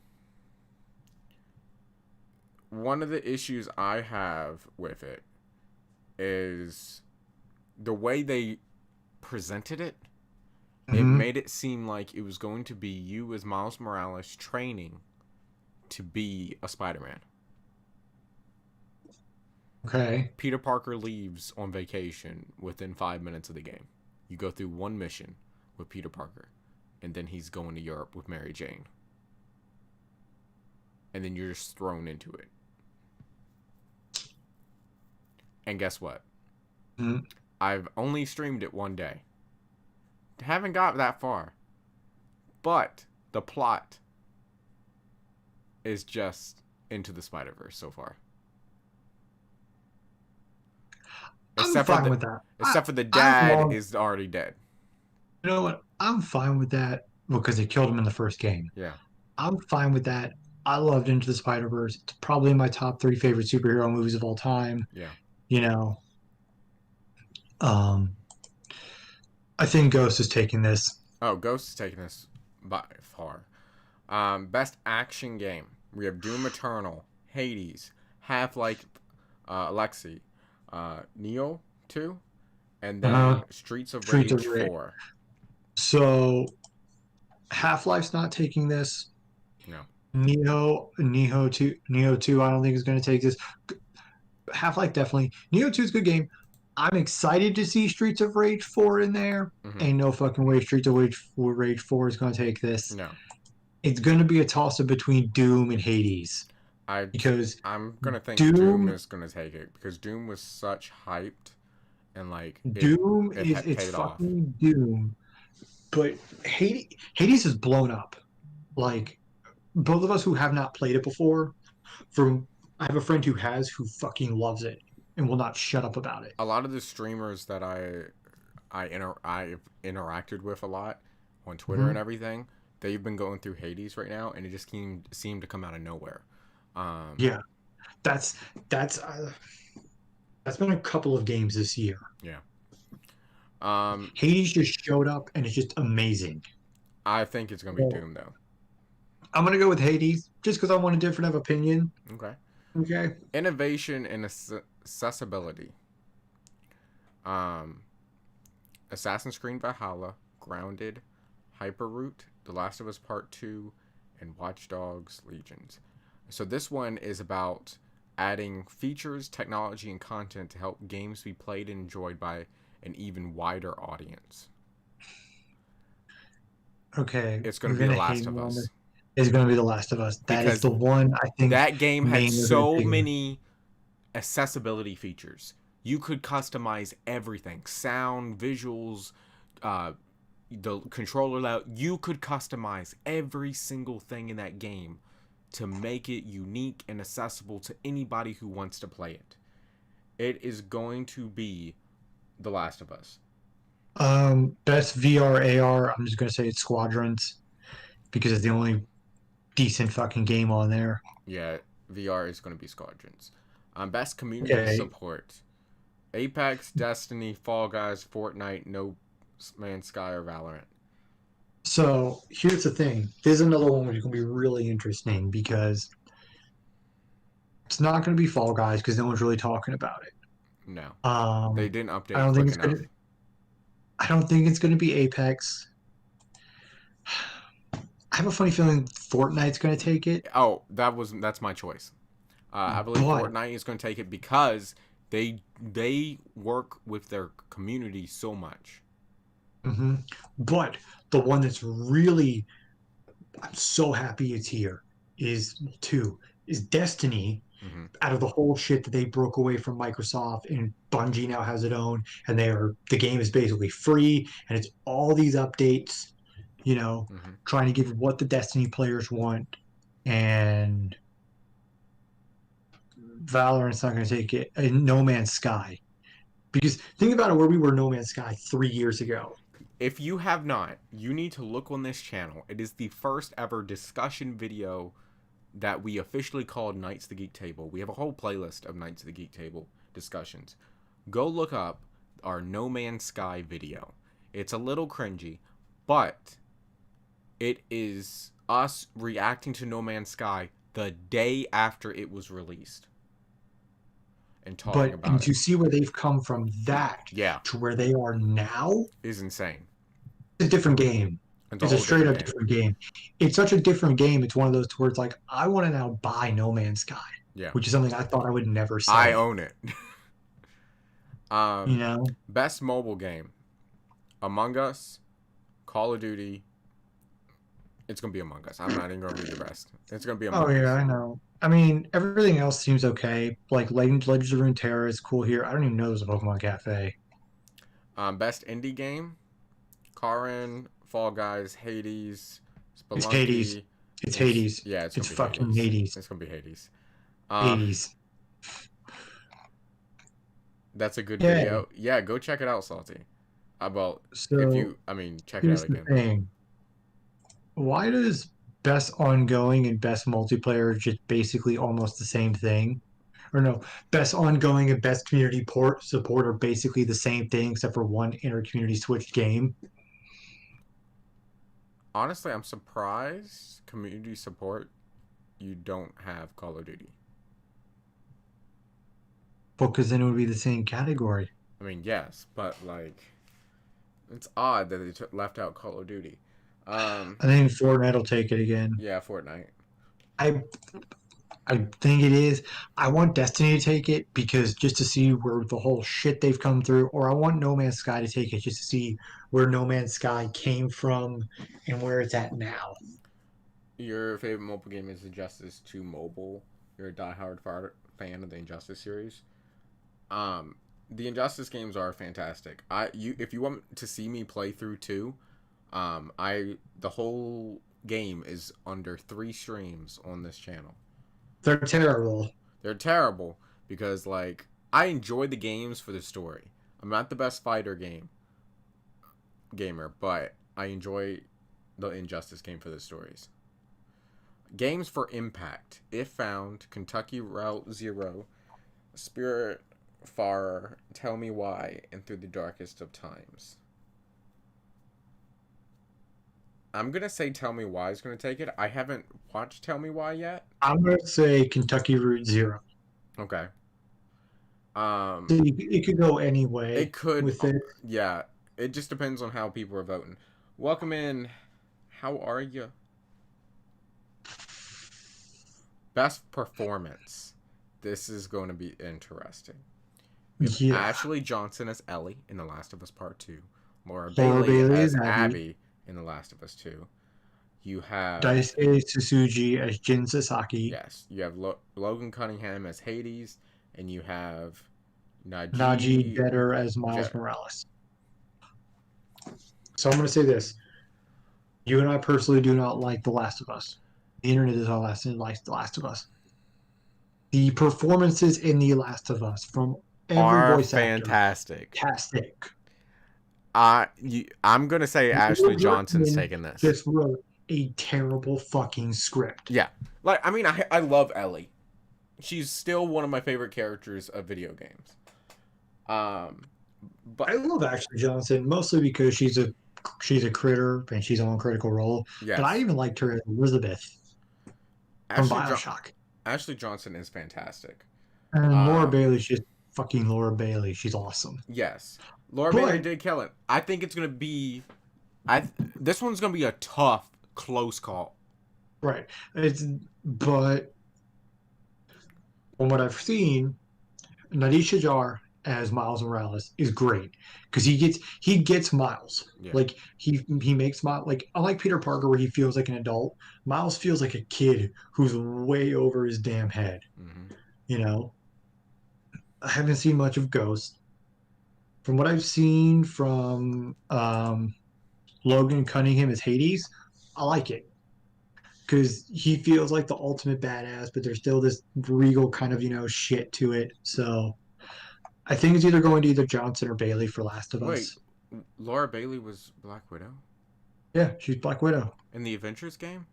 one of the issues I have with it is the way they presented it. It Mm-hmm. made it seem like it was going to be you as Miles Morales training to be a Spider-Man. Okay. Peter Parker leaves on vacation within 5 minutes of the game. You go through one mission with Peter Parker, and then he's going to Europe with Mary Jane. And then you're just thrown into it. And guess what? Mm-hmm. I've only streamed it one day. Haven't got that far. But the plot is just Into the Spider-Verse so far. I'm fine with that. Except for the I'm dad on, is already dead. You know what? I'm fine with that because they killed him in the first game. Yeah. I'm fine with that. I loved Into the Spider-Verse. It's probably in my top 3 favorite superhero movies of all time. Yeah. You know, um, I think Ghost is taking this. Oh, Ghost is taking this by far. Best action game. We have Doom Eternal, Hades, Half-Life, Alexi, Neo 2, and then Streets of Streets Rage of Rage. 4. So Half-Life's not taking this. No. Neo 2, I don't think is going to take this. Half-Life definitely. Neo 2 is a good game. I'm excited to see Streets of Rage 4 in there. Mm-hmm. Ain't no fucking way Streets of Rage 4 is going to take this. No. It's going to be a toss-up between Doom and Hades. Because I'm going to think Doom is going to take it because Doom was such hyped and like Doom it is paid off. fucking Doom. But Hades is blown up. Like both of us who have not played it before, I have a friend who has who fucking loves it and will not shut up about it. A lot of the streamers that I've interacted with a lot on Twitter and everything, they've been going through Hades right now, and it just seemed to come out of nowhere. Yeah, that's been a couple of games this year. Yeah. Hades just showed up, and it's just amazing. I think it's gonna be Doom though. I'm gonna go with Hades just because I want a different opinion. Okay. Okay. Innovation and accessibility. Assassin's Creed Valhalla, Grounded, Hyperroot, The Last of Us Part 2, and Watch Dogs Legions. So this one is about adding features, technology, and content to help games be played and enjoyed by an even wider audience. Okay, It's going you're to be The gonna hate Last me of on this. Us. It's gonna be The Last of Us. That is Because the one I think that game had mainly gonna so figure. many accessibility features. You could customize everything: sound, visuals, uh, the controller layout. You could customize every single thing in that game to make it unique and accessible to anybody who wants to play it. It is going to be The Last of Us. Best VR AR. I'm just gonna say it's Squadrons because it's the only decent fucking game on there. Yeah, VR is going to be Squadrons. Best community Okay, support: Apex, Destiny, Fall Guys, Fortnite, No Man's Sky, or Valorant. so here's the thing. There's another one which is gonna be really interesting because it's not gonna be Fall Guys because no one's really talking about it. No, they Um, didn't I update don't think quick it's gonna. enough. I don't think it's gonna be Apex. I have a funny feeling Fortnite's gonna take it, Oh, that's my choice. I believe but Fortnite is going to take it because they work with their community so much. mhm. But the one that's really I'm so happy it's here is two is Destiny. Hmm. Out of the whole shit that they broke away from Microsoft and Bungie now has its own, and the game is basically free and it's all these updates, you know, Hmm. trying to give what the Destiny players want, and Valorant's not going to take it. And No Man's Sky, because think about it, where we were No Man's Sky 3 years ago. If you have not, you need to look on this channel. It is the first ever discussion video that we officially called Knights of the Geek Table. We have a whole playlist of Knights of the Geek Table discussions. Go look up our No Man's Sky video. It's a little cringy, but it is us reacting to No Man's Sky the day after it was released and talking But about and it. to see where they've come from that Yeah, to where they are now, is insane. it's a different game. It's a It's a whole straight different up game. different game. It's such a different game. It's one of those words like I want to now buy No Man's Sky, Yeah, which is something I thought I would never I say. own it. You know? Best mobile game: Among Us, Call of Duty. It's gonna be Among Us. I'm not even gonna read the rest. It's gonna be Oh Among yeah, Us. I know. I mean, everything else seems okay. Like Legends of Runeterra is cool here. I don't even know there's a Pokemon Cafe. Best indie game: Karin, Fall Guys, Hades, It's Hades. Spelunky. It's It's Hades. yeah, it's It's gonna be fucking Hades. Hades. It's gonna be Hades. Uh, Hades. that's a good Yay. video. Yeah, go check it out, Salty. Well, if So you, I mean, check it out here's the again. thing. Why does best ongoing and best multiplayer just basically almost the same thing? Or no, best ongoing and best community port support are basically the same thing except for one inter community switched game. Honestly, I'm surprised community support you don't have Call of Duty. Because then it would be the same category. I mean, yes, but like it's odd that they left out Call of Duty. Um, I think Fortnite will take it again. yeah, Fortnite. I I think it is. I want Destiny to take it because just to see where the whole shit they've come through, or I want No Man's Sky to take it just to see where No Man's Sky came from and where it's at now. Your favorite mobile game is Injustice 2 Mobile. You're a diehard fan of the Injustice series. Um, the Injustice games are fantastic. If you want to see me play through 2, the whole game is under 3 streams on this channel. They're terrible. They're terrible because like I enjoy the games for the story. I'm not the best gamer, but I enjoy the Injustice game for the stories. Games for impact: If Found, Kentucky Route Zero, Spirit Farer, Tell Me Why, and Through the Darkest of Times. I'm gonna say Tell Me Why is gonna take it. I haven't watched Tell Me Why yet. I'm gonna say Kentucky Route Zero. Okay. It could go any It way could, with it. yeah. It just depends on how people are voting. Welcome in. How are you? Best performance. This is going to be interesting. We have Yeah. Ashley Johnson as Ellie in The Last of Us Part 2, Laura Laura Bailey Bailey as is Abby. Abby in The Last of Us 2. You have Daisuke Tsuji as Jin Sasaki. yes, you have Logan Cunningham as Hades, and you have Najee Najee. Better as Miles Morales. So I'm going to say this. You and I personally do not like The Last of Us. The internet does not like The Last of Us. The performances in The Last of Us from every Are voice actor, fantastic. fantastic. I'm gonna say Ashley Johnson's taking this. Just wrote a terrible fucking script. Yeah, like I mean, I love Ellie. She's still one of my favorite characters of video games. But I love Ashley Johnson mostly because she's a critter and she's on Critical Role. yes, But I even liked her as Elizabeth from Bioshock. Ashley Johnson is fantastic. And Laura Bailey's just fucking Laura Bailey. She's awesome. Yes, Laura Bailey did kill it. I think it's gonna be, this one's gonna be a tough, close call. Right. But from what I've seen, Nadisha Jar as Miles Morales is great because he gets Miles. Yeah. Like he makes Miles, like unlike Peter Parker where he feels like an adult, Miles feels like a kid who's way over his damn head. Mm-hmm. You know, I haven't seen much of Ghost. From what I've seen from Logan Cunningham as Hades, I like it because he feels like the ultimate badass, but there's still this regal kind of shit to it. So I think it's either going to either Johnson or Bailey for Last of Us. Wait, Laura Bailey was Black Widow? Yeah, she's Black Widow. In the Avengers game?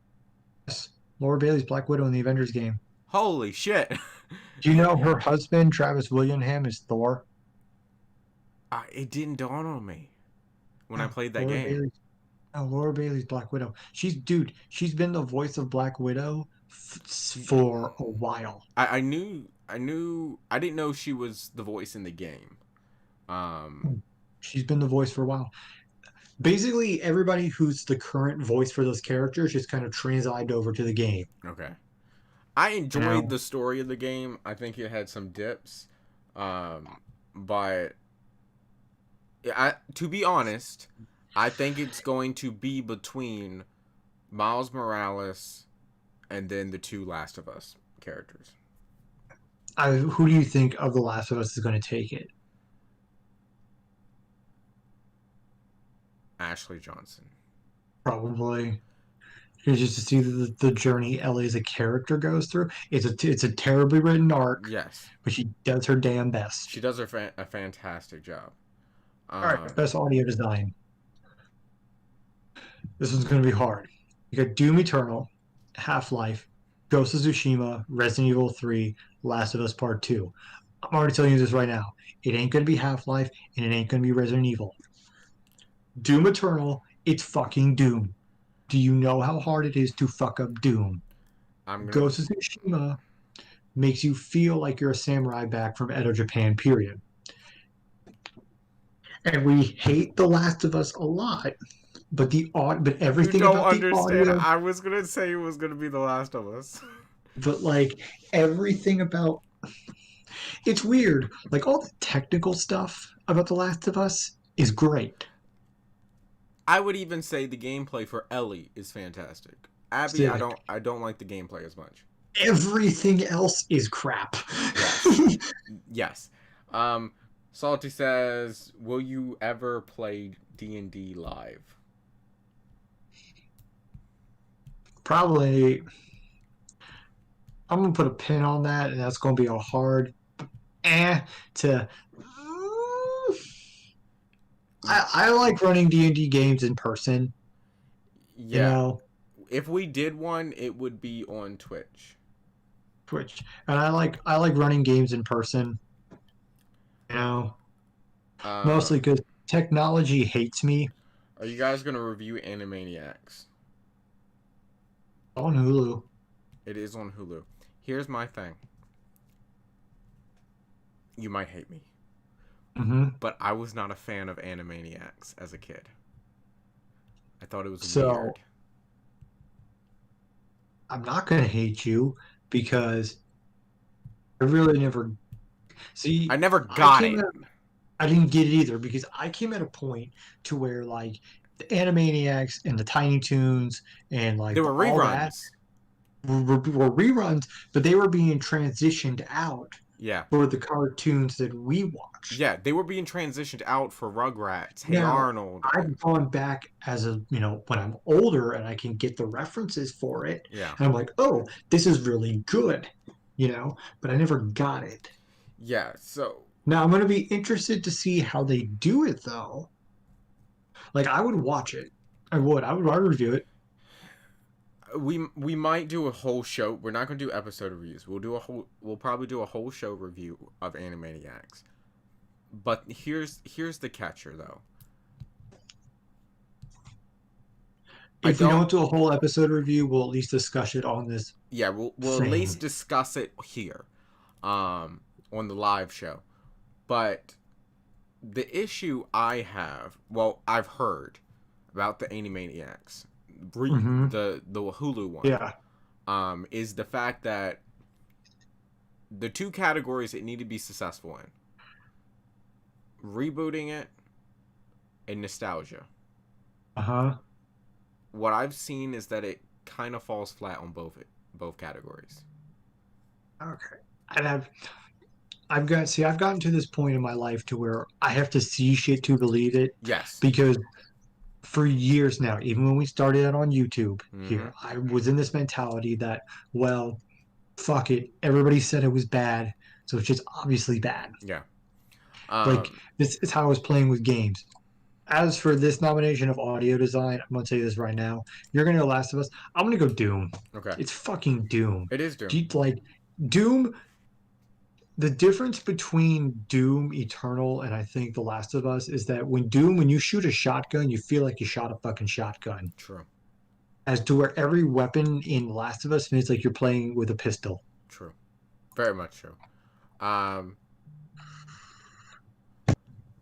Yes, Laura Bailey's Black Widow in the Avengers game. Holy shit. Do you know her husband, Travis Willingham, is Thor? It didn't dawn on me when I played that game. Laura Bailey's Black Widow. She's been the voice of Black Widow for a while. I didn't know she was the voice in the game. She's been the voice for a while. Basically, everybody who's the current voice for those characters just kind of transited over to the game. Okay. I enjoyed the story of the game. I think it had some dips. But to be honest, I think it's going to be between Miles Morales and then the two Last of Us characters. Who do you think of The Last of Us is going to take it? Ashley Johnson. Probably. Just to see the journey Ellie as a character goes through. It's a terribly written arc. Yes. But she does her damn best. She does a fantastic job. All right, best audio design. This one's going to be hard. You got Doom Eternal, Half-Life, Ghost of Tsushima, Resident Evil 3, Last of Us Part 2. I'm already telling you this right now. It ain't going to be Half-Life, and it ain't going to be Resident Evil. Doom Eternal, it's fucking Doom. Do you know how hard it is to fuck up Doom? Ghost of Tsushima makes you feel like you're a samurai back from Edo, Japan, period. And we hate The Last of Us a lot, but everything about the audio... I was going to say it was going to be The Last of Us. But, like, everything about... It's weird. Like, all the technical stuff about The Last of Us is great. I would even say the gameplay for Ellie is fantastic. Abby, I don't like the gameplay as much. Everything else is crap. Yes. Salty says, will you ever play D&D live? Probably. I'm going to put a pin on that, and that's going to be a hard to... I like running D&D games in person. Yeah. If we did one, it would be on Twitch. And I like running games in person. Mostly because technology hates me. Are you guys going to review Animaniacs? On Hulu. It is on Hulu. Here's my thing. You might hate me. Mm-hmm. But I was not a fan of Animaniacs as a kid. I thought it was weird. I'm not going to hate you because I really never... See, I never got it. I didn't get it either because I came at a point to where, like, the Animaniacs and the Tiny Toons and They like were all that reruns. were reruns, but they were being transitioned out Yeah. for the cartoons that we watched. Yeah, they were being transitioned out for Rugrats, Hey Now, Arnold. I've gone back as a, when I'm older and I can get the references for it, Yeah. and I'm like, oh, this is really good, but I never got it. Yeah, so Now, I'm going to be interested to see how they do it, though. Like, I would watch it. I would review it. we might do a whole show. We're not going to do episode reviews. We'll probably do a whole show review of Animaniacs. But here's the catcher though. I If we don't don't do a whole episode review, we'll at least discuss it on this Yeah, we'll at least thing. discuss it here on the live show. But the issue I have, well, I've heard about the Animaniacs, Hmm. the Hulu one, Yeah. is the fact that the two categories it need to be successful in: rebooting it and nostalgia. Uh huh. What I've seen is that it kind of falls flat on both categories. Okay. And I've gotten to this point in my life to where I have to see shit to believe it Yes. because for years now, even when we started out on YouTube Mm-hmm. here, I was in this mentality that, well, fuck it. Everybody said it was bad, so it's just obviously bad. Yeah. Like Um. this is how I was playing with games. As for this nomination of audio design, I'm gonna tell you this right now. You're gonna go Last of Us. I'm gonna go Doom. Okay. It's fucking Doom. It is Doom. Like Doom. The difference between Doom Eternal and I think The Last of Us is that when you shoot a shotgun, you feel like you shot a fucking shotgun. True. As to where every weapon in The Last of Us feels like you're playing with a pistol. True. Very much true. Um.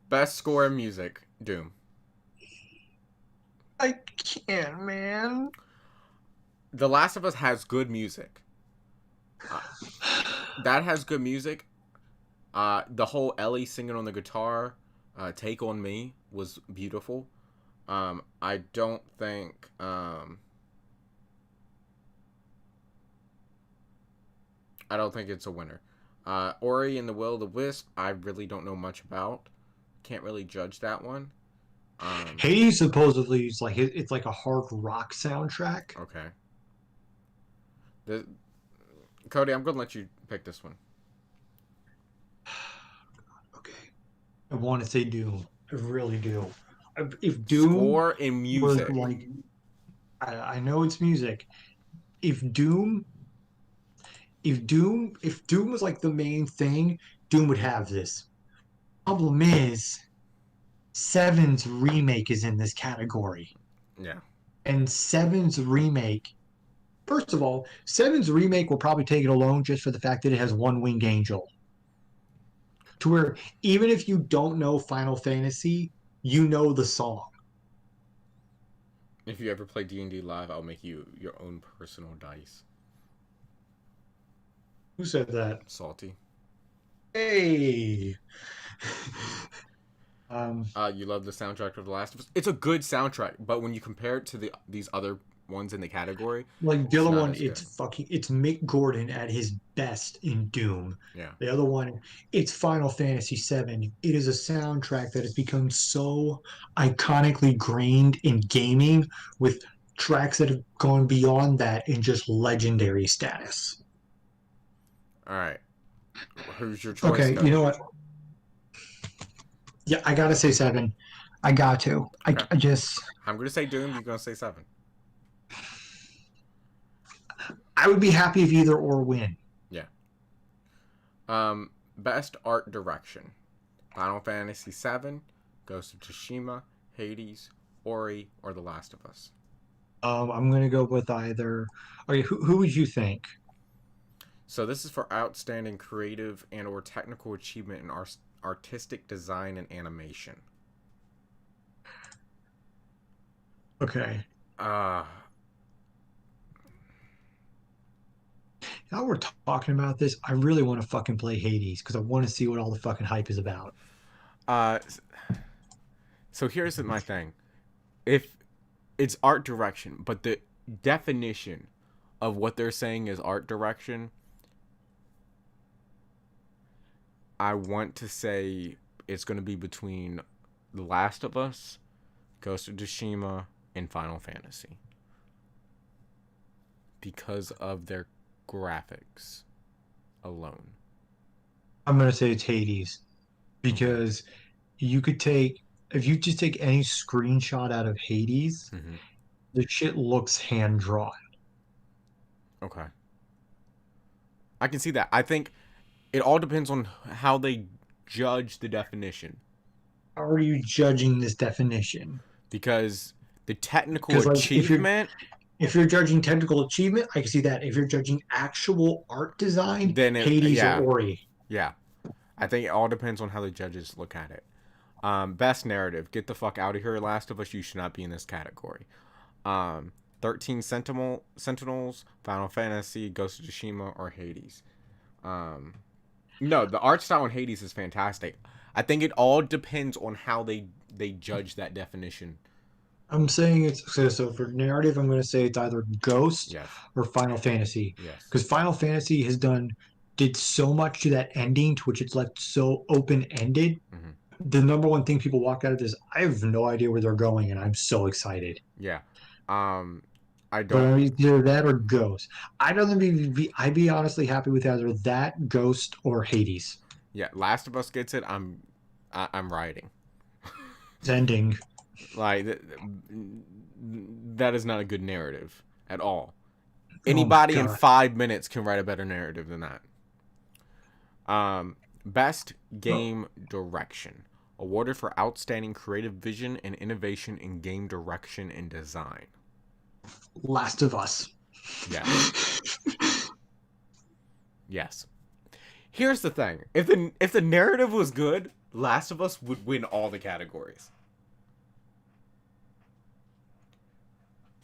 Best score in music, Doom. I can't, man. The Last of Us has good music. Uh, that has good music. The whole Ellie singing on the guitar, "Take on Me" was beautiful. I don't think. I don't think it's a winner. Ori and the Will of the Wisp, I really don't know much about. Can't really judge that one. Hades supposedly is like it's like a hard rock soundtrack. Okay. The, Cody, I'm gonna let you pick this one. Okay. I want to say Doom. I really do. If Doom Score and was music. like, I know it's music. If Doom, if Doom was like the main thing, Doom would have this. Problem is, Seven's remake is in this category, Yeah. and Seven's remake. First of all, Seven's remake will probably take it alone just for the fact that it has one winged angel. To where even if you don't know Final Fantasy, you know the song. If you ever play D&D live, I'll make you your own personal dice. Who said that? Salty. Hey. You love the soundtrack of The Last of Us. It's a good soundtrack, but when you compare it to these other ones in the category, Like the it's other not one, as good. it's Mick Gordon at his best in Doom. Yeah. The other one, it's Final Fantasy VII. It is a soundtrack that has become so iconically grained in gaming with tracks that have gone beyond that in just legendary status. All right. Who's your choice, Okay, you Cody? know what? Yeah, I gotta say seven. I got to. Okay. I just I'm gonna say Doom. You're gonna say 7. I would be happy if either or win. Yeah. Best art direction: Final Fantasy VII, Ghost of Tsushima, Hades, Ori, or The Last of Us. I'm gonna go with either. Okay, who would you think? So this is for outstanding creative and/or technical achievement in artistic design and animation. Okay. Uh Now we're talking about this. I really want to fucking play Hades because I want to see what all the fucking hype is about. uh. So here's my thing. if it's art direction, but the definition of what they're saying is art direction, I want to say it's going to be between The Last of Us, Ghost of Tsushima, and Final Fantasy. Because of their graphics alone. I'm gonna say it's Hades because you could take if you just take any screenshot out of Hades, Mm-hmm. the shit looks hand drawn. Okay. I can see that. I think it all depends on how they judge the definition. How are you judging this definition? Because the technical Because like achievement, if you're judging technical achievement, I can see that. If you're judging actual art design, then Hades or Ori. yeah. I think it all depends on how the judges look at it. Best narrative. Get the fuck out of here, Last of Us. You should not be in this category. 13 Sentinels, Final Fantasy, Ghost of Tsushima, or Hades. No, the art style in Hades is fantastic. I think it all depends on how they judge that definition. I'm saying it's so for narrative. I'm going to say it's either Ghost Yes. or Final Fantasy Yes. because Final Fantasy did so much to that ending, to which it's left so open ended. Mm-hmm. The number one thing people walk out of this, I have no idea where they're going, and I'm so excited. Yeah. I But don't. I mean, either that or Ghost. I'd be honestly happy with either that, Ghost, or Hades. Yeah, Last of Us gets it. I'm riding. It's ending. Like that is not a good narrative at all. Anybody in 5 minutes can write a better narrative than that. Best game direction, awarded for outstanding creative vision and innovation in game direction and design. Last of Us. Yes. Yes. Here's the thing: if the narrative was good, Last of Us would win all the categories.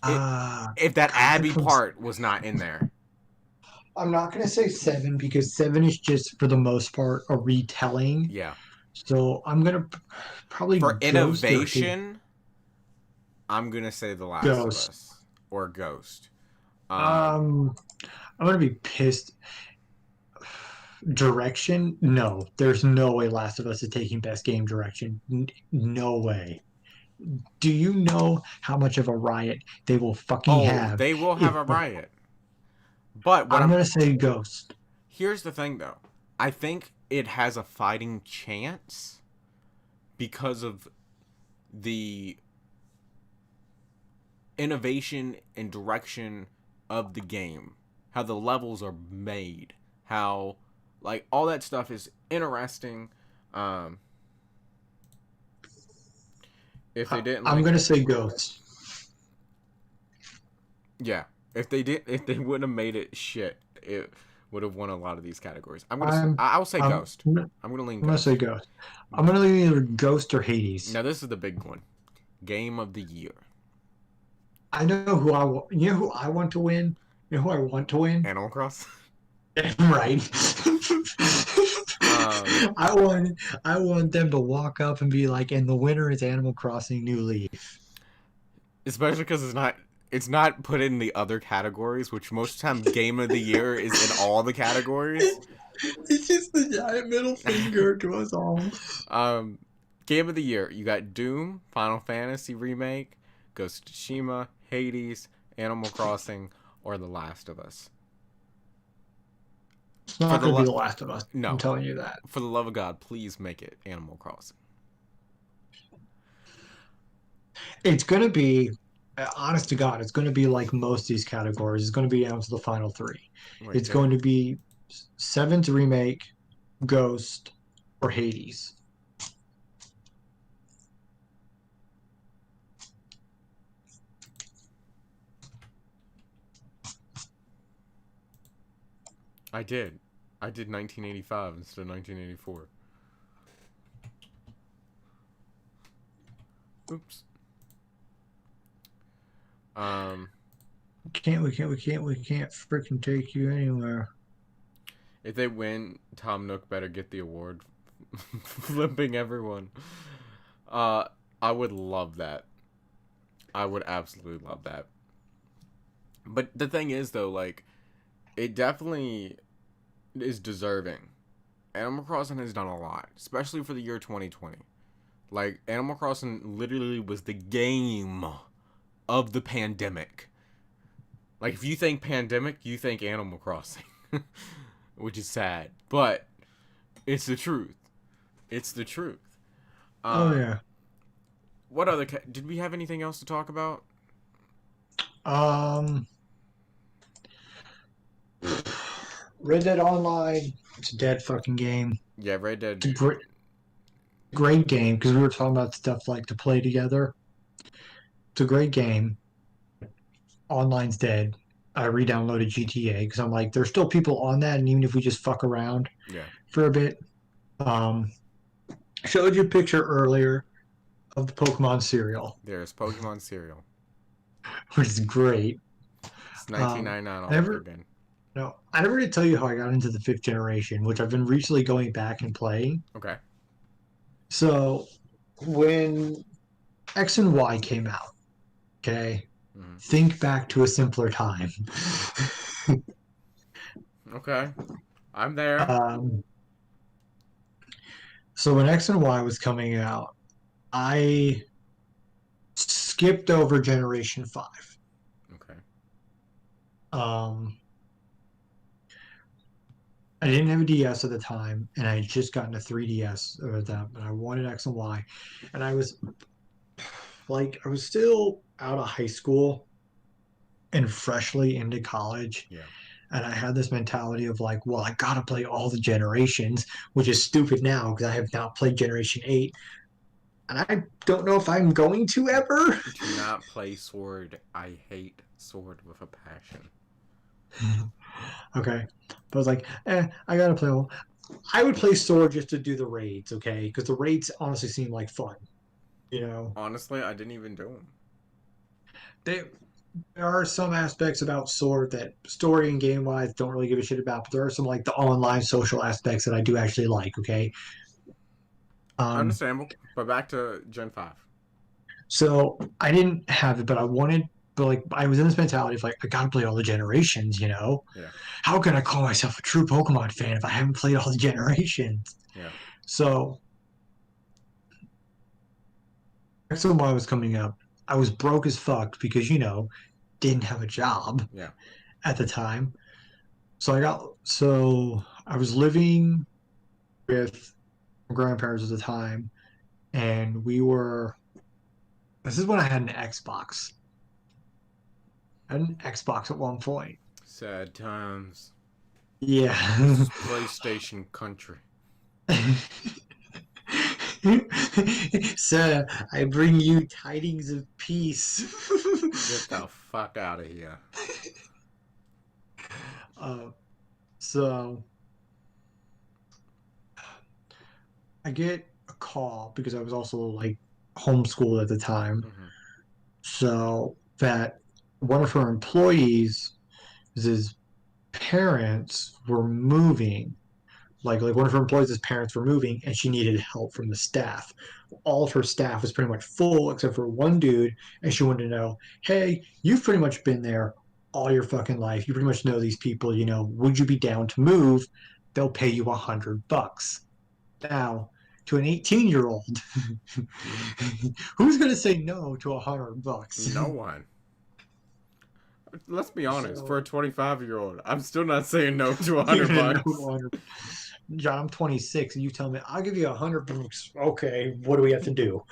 If that Abby part was not in there. I'm not going to say 7 because 7 is just for the most part a retelling. Yeah. So I'm going to probably for innovation. I'm going to say The Last of Us or Ghost. I'm going to be pissed. Direction? No, there's no way Last of Us is taking best game direction. No way. Do you know how much of a riot they will fucking have? They will have a riot. But I'm going to say Ghost. Here's the thing, though. I think it has a fighting chance because of the innovation and direction of the game. How the levels are made. How, like, all that stuff is interesting. If they didn't, I'm going to say Ghost. Yeah. If they wouldn't have made it shit, it would have won a lot of these categories. I'll say Ghost. I'm gonna lean. I'm gonna say Ghost. I'm gonna lean either Ghost or Hades. Now this is the big one. Game of the year. I know who I want. You know who I want to win. You know who I want to win. Animal Crossing. Right. I want them to walk up and be like, and the winner is Animal Crossing New Leaf. Especially because it's not put in the other categories, which most of the time Game of the Year is in all the categories. It's just the giant middle finger to us all. Game of the Year, you got Doom, Final Fantasy Remake, Ghost of Tsushima, Hades, Animal Crossing, or The Last of Us. It's not going to be The Last of Us. No. I'm telling you that. For the love of God, please make it Animal Crossing. It's going to be, honest to God, it's going to be like most of these categories. It's going to be down to the final 3. Right it's going to be 7's Remake, Ghost, or Hades. I did 1985 instead of 1984. Oops. We can't freaking take you anywhere. If they win, Tom Nook better get the award. Flipping everyone. I would love that. I would absolutely love that. But the thing is, though, like, it definitely is deserving. Animal Crossing has done a lot, especially for the year 2020. Like, Animal Crossing literally was the game of the pandemic. Like, if you think pandemic, you think Animal Crossing. Which is sad. But it's the truth. It's the truth. Oh yeah. What other... Did we have anything else to talk about? Um, Red Dead Online. It's a dead fucking game. Yeah, Red Dead... It's a great game because we were talking about stuff like to play together. It's a great game. Online's dead. I re-downloaded GTA because I'm like, there's still people on that, and even if we just fuck around Yeah. for a bit, showed you a picture earlier of the Pokemon cereal, There's Pokemon cereal. which is great. It's 1999 all Never, over again. no, I never did tell you how I got into the fifth generation, which I've been recently going back and playing. Okay. So when X and Y came out, okay, think back to a simpler time. Okay. I'm there. So when X and Y was coming out, I skipped over Generation 5. Okay. I didn't have a DS at the time, and I had just gotten a 3DS at that, but I wanted X and Y. And I was still out of high school and freshly into college. Yeah. And I had this mentality of like, well, I gotta play all the generations, which is stupid now because I have not played Generation 8. And I don't know if I'm going to ever. Do not play Sword. I hate Sword with a passion. Okay. But I was like, I gotta play all. I would play Sword just to do the raids, okay? Because the raids honestly seem like fun. You know? Honestly, I didn't even do them. There are some aspects about Sword that story and game wise don't really give a shit about, but there are some like the online social aspects that I do actually like, okay? Understandable. But back to Gen 5. So I didn't have it, but I wanted, but like I was in this mentality of like, I gotta play all the generations, you know? Yeah. How can I call myself a true Pokemon fan if I haven't played all the generations? Yeah. So X and Y was coming up. I was broke as fuck because, you know, didn't have a job at the time. So I was living with my grandparents at the time, and this is when I had an Xbox. I had an Xbox at one point. Sad times. Yeah. PlayStation country. Sir, I bring you tidings of peace. Get the fuck out of here. So I get a call because I was also like homeschooled at the time. Mm-hmm. So that one of her employees, his parents were moving. Like one of her employees' parents were moving, and she needed help from the staff. All of her staff was pretty much full except for one dude, and she wanted to know, hey, you've pretty much been there all your fucking life. You pretty much know these people. You know, would you be down to move? They'll pay you $100. Now, to an 18-year-old, who's gonna say no to $100? No one. Let's be honest. For a 25-year-old, I'm still not saying no to $100. John, I'm 26, and you tell me I'll give you $100. Okay, what do we have to do?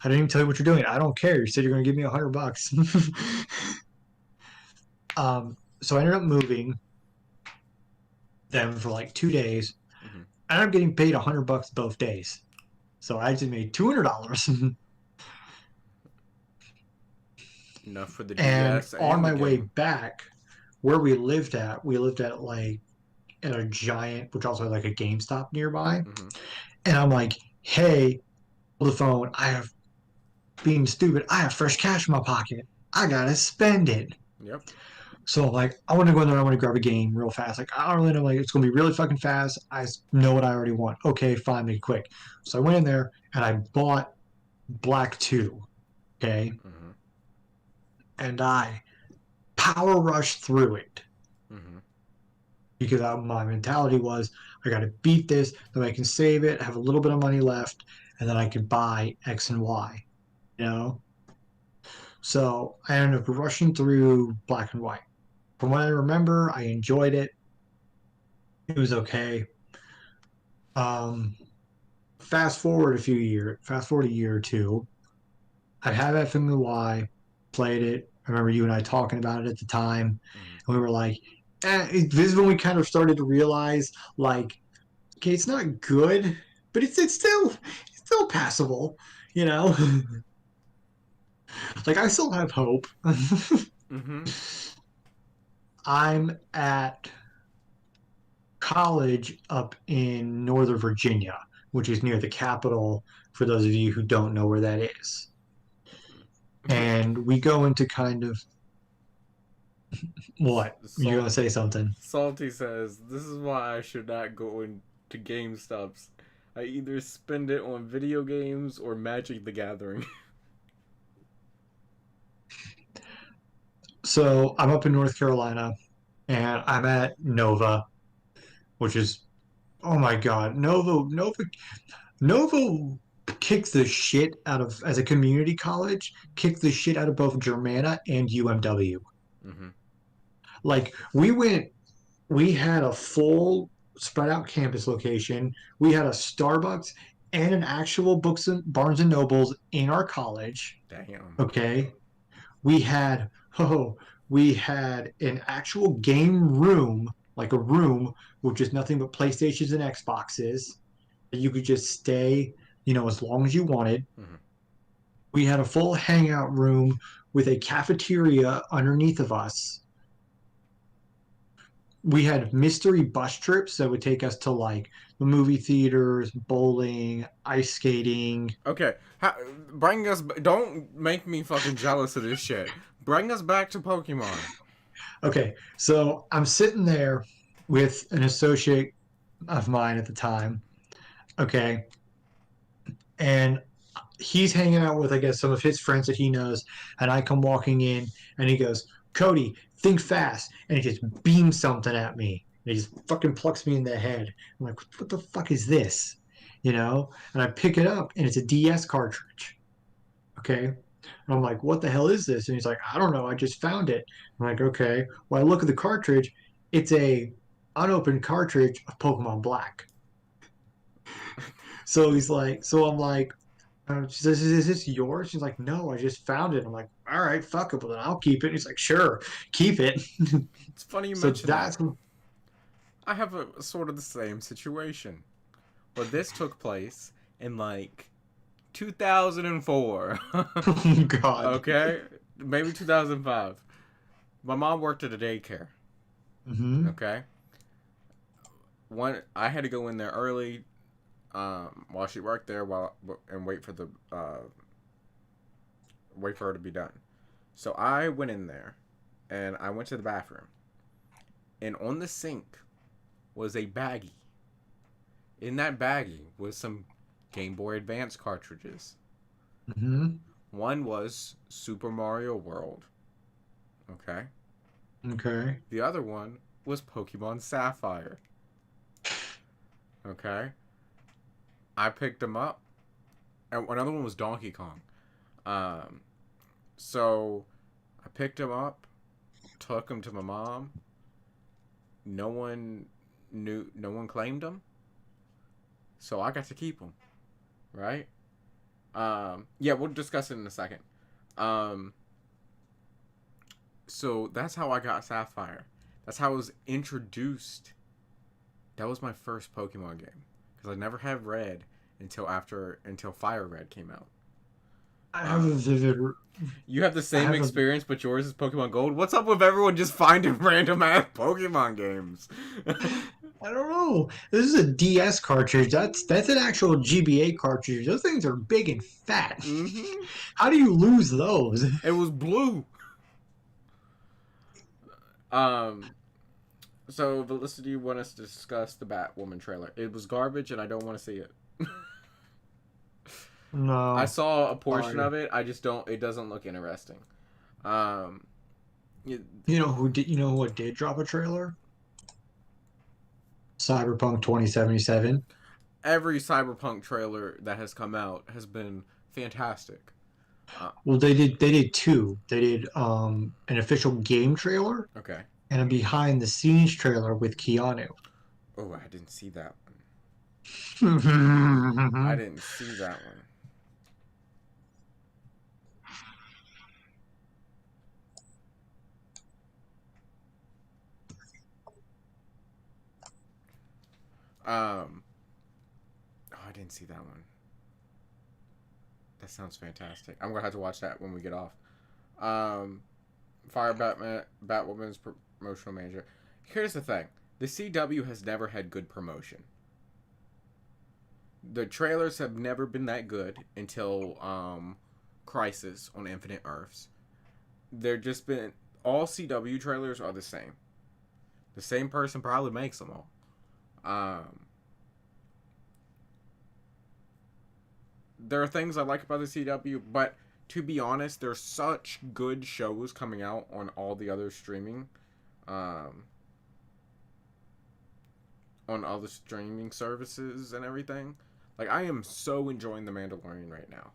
I didn't even tell you what you're doing. I don't care. You said you're going to give me $100. So I ended up moving them for like 2 days. Mm-hmm. I ended up getting paid $100 both days. So I just made $200. Enough for the DS. And on my way back, where we lived at like at a giant, which also had like a GameStop nearby. Mm-hmm. And I'm like, hey, on the phone, being stupid, I have fresh cash in my pocket. I gotta spend it. Yep. So I'm like, I want to go in there. I want to grab a game real fast. Like, I don't really know. Like, it's gonna be really fucking fast. I know what I already want. Okay, fine, make it quick. So I went in there and I bought Black 2. Okay. Mm-hmm. and I power rushed through it Mm-hmm. because my mentality was I got to beat this, then I can save it, have a little bit of money left, and then I could buy X and Y. You know, so I ended up rushing through Black and White. From what I remember, I enjoyed it. It was okay. Um, fast forward a year or two. I had F and Y, played it. I remember you and I talking about it at the time, Mm-hmm. and we were like, this is when we kind of started to realize, like, okay, it's not good, but it's still passable, you know. Like I still have hope. Mm-hmm. I'm at college up in Northern Virginia, which is near the capital. For those of you who don't know where that is, and we go into kind of what you're gonna Salt, say something. Salty says, "This is why I should not go into GameStops. I either spend it on video games or Magic the Gathering." So I'm up in North Carolina, and I'm at Nova, which is oh my god, Nova kicks the shit out of as a community college, kicks the shit out of both Germana and UMW. Mm-hmm. Like we had a full spread out campus location. We had a Starbucks and an actual books and Barnes and Nobles in our college. Damn. Okay. We had oh, we had an actual game room, like a room with just nothing but PlayStations and Xboxes that you could just stay, as long as you wanted. Mm-hmm. We had a full hangout room with a cafeteria underneath of us. We had mystery bus trips that would take us to like the movie theaters, bowling, ice skating. Okay, bring us. Don't make me fucking jealous of this shit. Bring us back to Pokemon. Okay, so I'm sitting there with an associate of mine at the time. Okay, and he's hanging out with, I guess, some of his friends that he knows, and I come walking in, and he goes, "Cody, think fast," and he just beams something at me. And he just fucking plucks me in the head. I'm like, "What the fuck is this?" And I pick it up, and it's a DS cartridge. Okay. And I'm like, what the hell is this? And he's like, I don't know. I just found it. I'm like, okay. Well, I look at the cartridge. It's a unopened cartridge of Pokemon Black. So he's like, so I'm like, she says, is this yours? She's like, no, I just found it. I'm like, all right, fuck it, but then I'll keep it. And he's like, sure, keep it. It's funny you So mention that. that's I have a sort of the same situation. But this took place in like 2004. oh god. Okay? Maybe 2005. My mom worked at a daycare. Mm-hmm. Okay? I had to go in there early while she worked there and wait for her to be done. So I went in there and I went to the bathroom. And on the sink was a baggie. In that baggie was some Game Boy Advance cartridges. Mm-hmm. One was Super Mario World. Okay. Okay. The other one was Pokemon Sapphire. Okay. I picked them up. And another one was Donkey Kong. So I picked them up, took them to my mom. No one claimed them. So I got to keep them. Right? Yeah, we'll discuss it in a second. So that's how I got Sapphire. That's how I was introduced. That was my first Pokemon game. Because I never had Red until Fire Red came out. I have a vivid. You have the I same have experience, but yours is Pokemon Gold. What's up with everyone just finding random ass Pokemon games? I don't know. This is a DS cartridge. That's an actual GBA cartridge. Those things are big and fat. Mm-hmm. How do you lose those? It was blue. So Felicity want us to discuss the Batwoman trailer. It was garbage, and I don't want to see it. I No. saw a portion Sorry. of it. I just don't. It doesn't look interesting. Um, y- You know who did? You know what did drop a trailer? Cyberpunk 2077. every Cyberpunk trailer that has come out has been fantastic. Uh, Well, they did two. They did an official game trailer okay. and a behind the scenes trailer with Keanu. Oh, I didn't see that one. I I didn't see that one. Um, oh, I didn't see that one. That sounds fantastic. I'm gonna have to watch that when we get off. Um, Fire Batman, Batwoman's promotional manager. Here's the thing: the CW has never had good promotion. The trailers have never been that good until Crisis on Infinite Earths. They're just been all CW trailers are the same. The same person probably makes them all. Um, there are things I like about the CW, but to be honest, there's such good shows coming out on all the other streaming, um, on all the streaming services and everything. Like I am so enjoying The Mandalorian right now.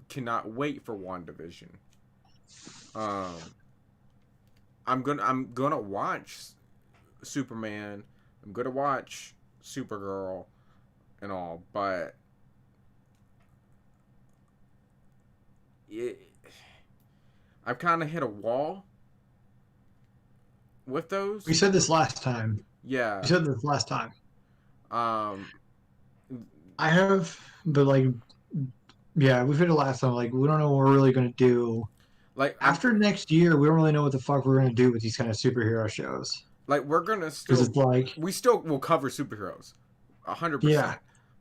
Cannot wait for WandaVision. Um, I'm gonna watch Superman. I'm gonna watch Supergirl and all, but it, I've kind of hit a wall with We those. said this last time. We Yeah. said this last time. Um. I have, but like, yeah, we said it last time. Like, we don't know what we're really gonna do Like I'm. after next year. We don't really know what the fuck we're gonna do with these kind of superhero shows Like we're gonna because still. it's like, We still will cover superheroes. 100%. yeah,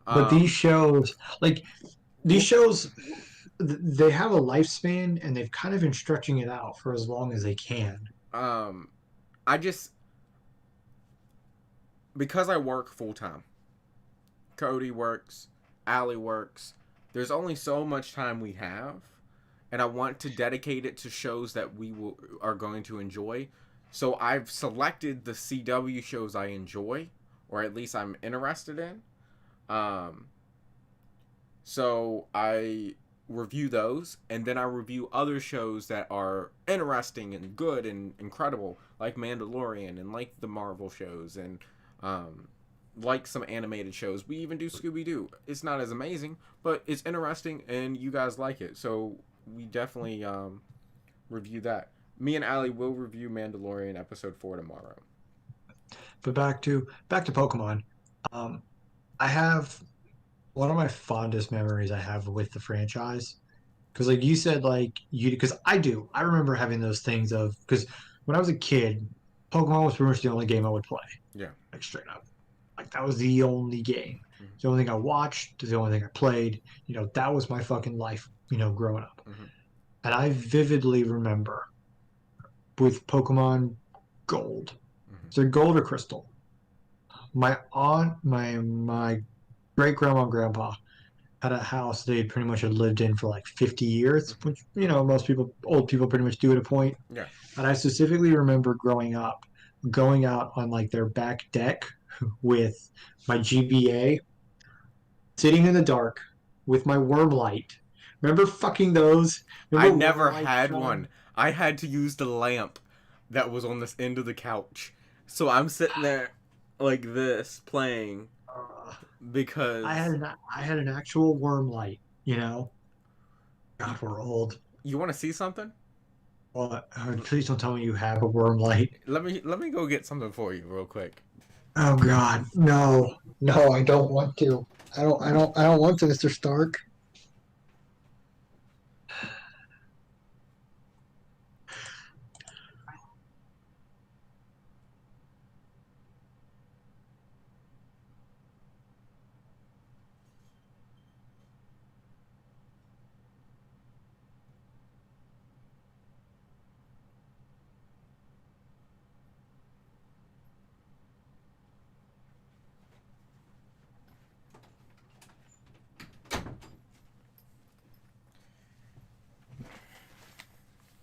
but these shows, like these Well, shows, they have a lifespan and they've kind of been stretching it out for as long as they can. um. I just because I work full time. Cody works. Allie works. There's only so much time we have, and I want to dedicate it to shows that are going to enjoy. So I've selected the CW shows I enjoy, or at least I'm interested in. Um, so I review those, and then I review other shows that are interesting and good and incredible, like Mandalorian and like the Marvel shows and um, like some animated shows. We even do Scooby Doo. It's not as amazing, but it's interesting, and you guys like it. So we definitely review that. Me and Ali will review Mandalorian episode 4 tomorrow. But back to Pokemon. Um, I have one of my fondest memories I have with the franchise because, like you said, like you because I do. I remember having those things of because when I was a kid, Pokemon was pretty much the only game I would play, Yeah. like straight up. Like that was the only game. Mm-hmm. The only thing I watched, the only thing I played. That was my fucking life. Growing up, Mm-hmm. and I vividly remember with Pokemon Gold. Mm-hmm. So Gold or Crystal. My great grandma and grandpa had a house they pretty much had lived in for like 50 years, Mm-hmm. which most people, old people, pretty much do at a point. Yeah. And I specifically remember growing up, going out on like their back deck with my GBA, sitting in the dark with my worm light. Remember fucking those? I Remember worm never light, had Sean? one. I had to use the lamp that was on this end of the couch. So I'm sitting there like this playing Uh, I had because an I had an actual worm light. you, God, we're old. you want to see something? Well, please don't tell me you have a worm light. Let me go get something for you real quick. Oh God, no, no, I don't want to. I don't want to, Mr. Stark.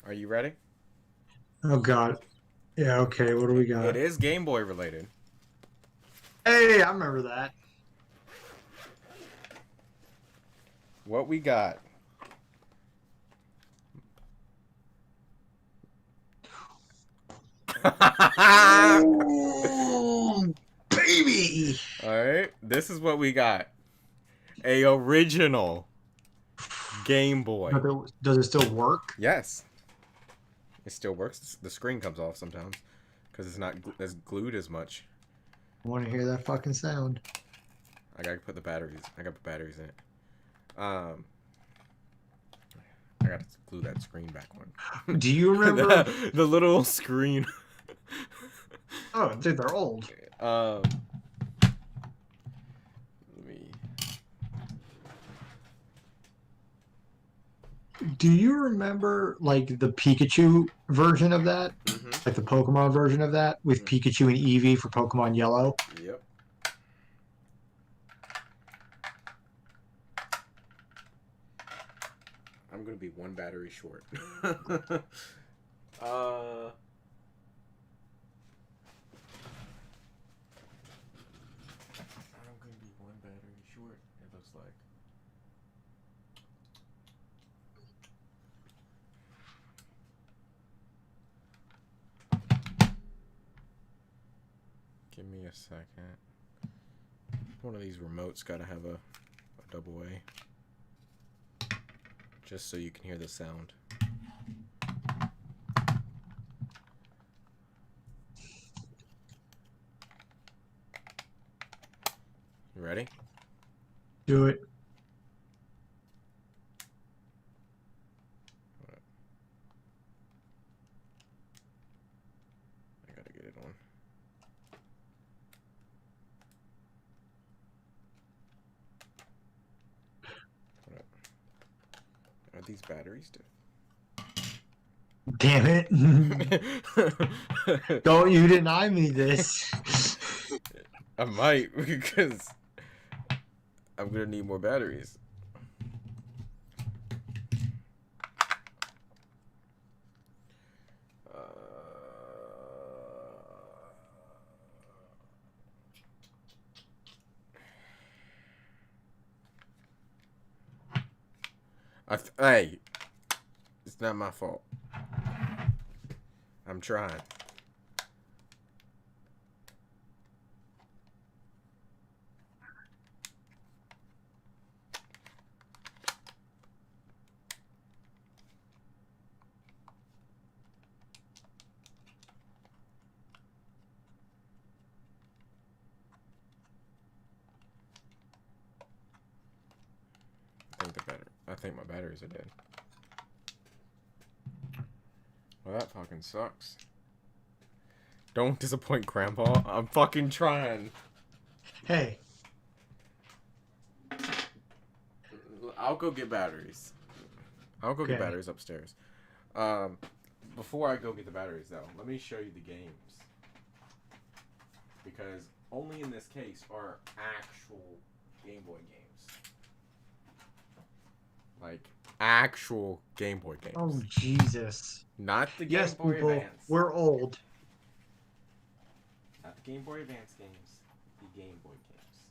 Are you ready? Oh God. Yeah. Okay. What do we It got? is Game Boy related. Hey, I remember that. What we got? Oh, baby. All right, this is what we got. A original Game Boy. Does it still work? Yes, it still works. The screen comes off sometimes because it's not as glued as much. I want to hear that fucking sound. I gotta put the batteries. I gotta put batteries in it. I gotta glue that screen back on. Do you remember? the little screen? Oh, dude, they're old. Let me. Do you remember like the Pikachu version of that? Mm-hmm. Like the Pokemon version of that with Pikachu and Eevee for Pokemon Yellow? Yep. I'm gonna be one battery short. I'm gonna be one battery short, it looks like. Give me a second. One of these remotes gotta have a double A. Just so you can hear the sound. You ready? Do it. I gotta get it on. Are these batteries different? Damn it. Don't you deny me this. I might, because I'm gonna need more batteries. Hey, it's not my fault. I'm trying. I think my batteries are dead. Well, that fucking sucks. Don't disappoint, Grandpa. I'm fucking trying. Hey. I'll go get batteries. I'll go get batteries upstairs. Before I go get the batteries, though, let me show you the games. Because only in this case are actual Game Boy games. Like, actual Game Boy games. Oh, Jesus. Not the Game Boy people, Advance. We're old. Not the Game Boy Advance games. The Game Boy games.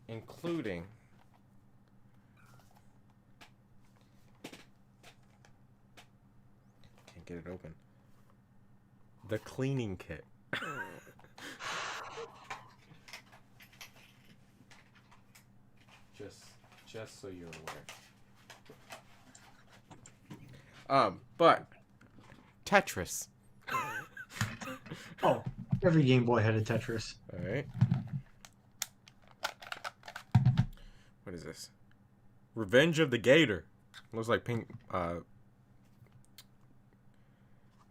Including... Can't get it open. The cleaning kit. Just so you're aware. But Tetris. Oh, every Game Boy had a Tetris. All right. What is this? Revenge of the Gator. Looks like pink.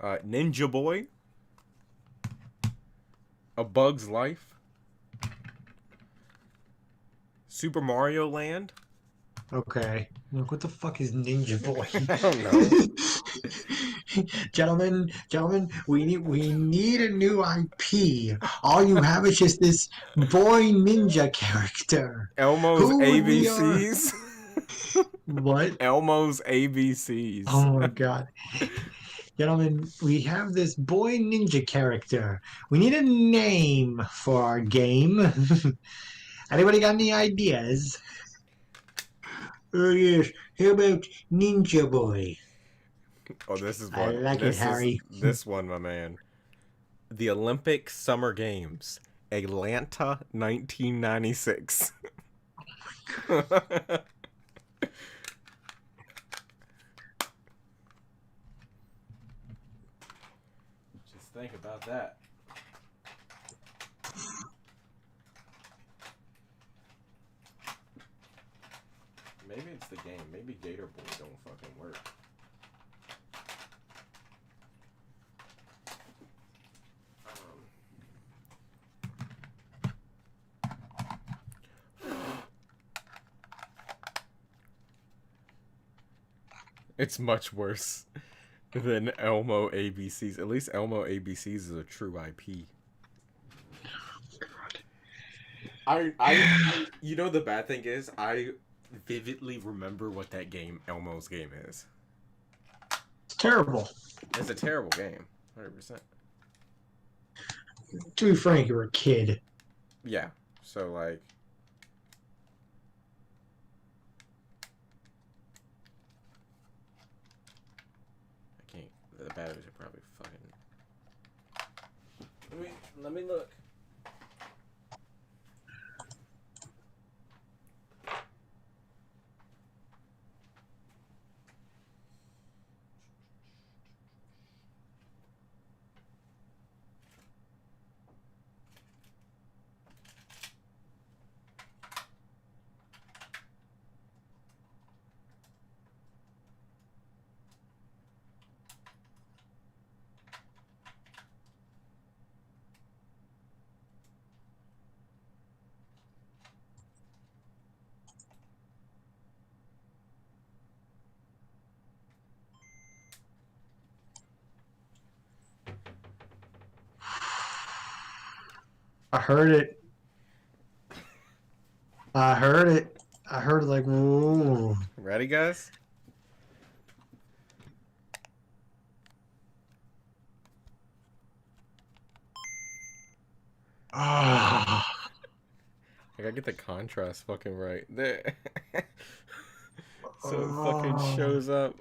Ninja Boy. A Bug's Life. Super Mario Land. Okay. Look, what the fuck is Ninja Boy? I don't know. Gentlemen, we need a new IP. All you have is just this boy ninja character. Elmo's ABCs. What? Elmo's ABCs. Oh my God. Gentlemen, we have this boy ninja character. We need a name for our game. Anybody got any ideas? Oh yes. How about Ninja Boy? Oh, this is I one. like it, Harry. This one, my man. The Olympic Summer Games, Atlanta, 1996. Just think about that. Maybe it's the game. Maybe Gator Boy don't fucking work. It's much worse than Elmo ABCs. At least Elmo ABCs is a true IP. You know the bad thing is, I vividly remember what that game, Elmo's game, is. It's terrible. It's a terrible game, 100%. To be frank, you're a kid. Yeah, so like, I can't. The batteries are probably fucking. Let me look. I heard it. I heard it. I heard it like, whoa. Ready, guys? Ah. I gotta get the contrast fucking right there. So it fucking Oh. shows up.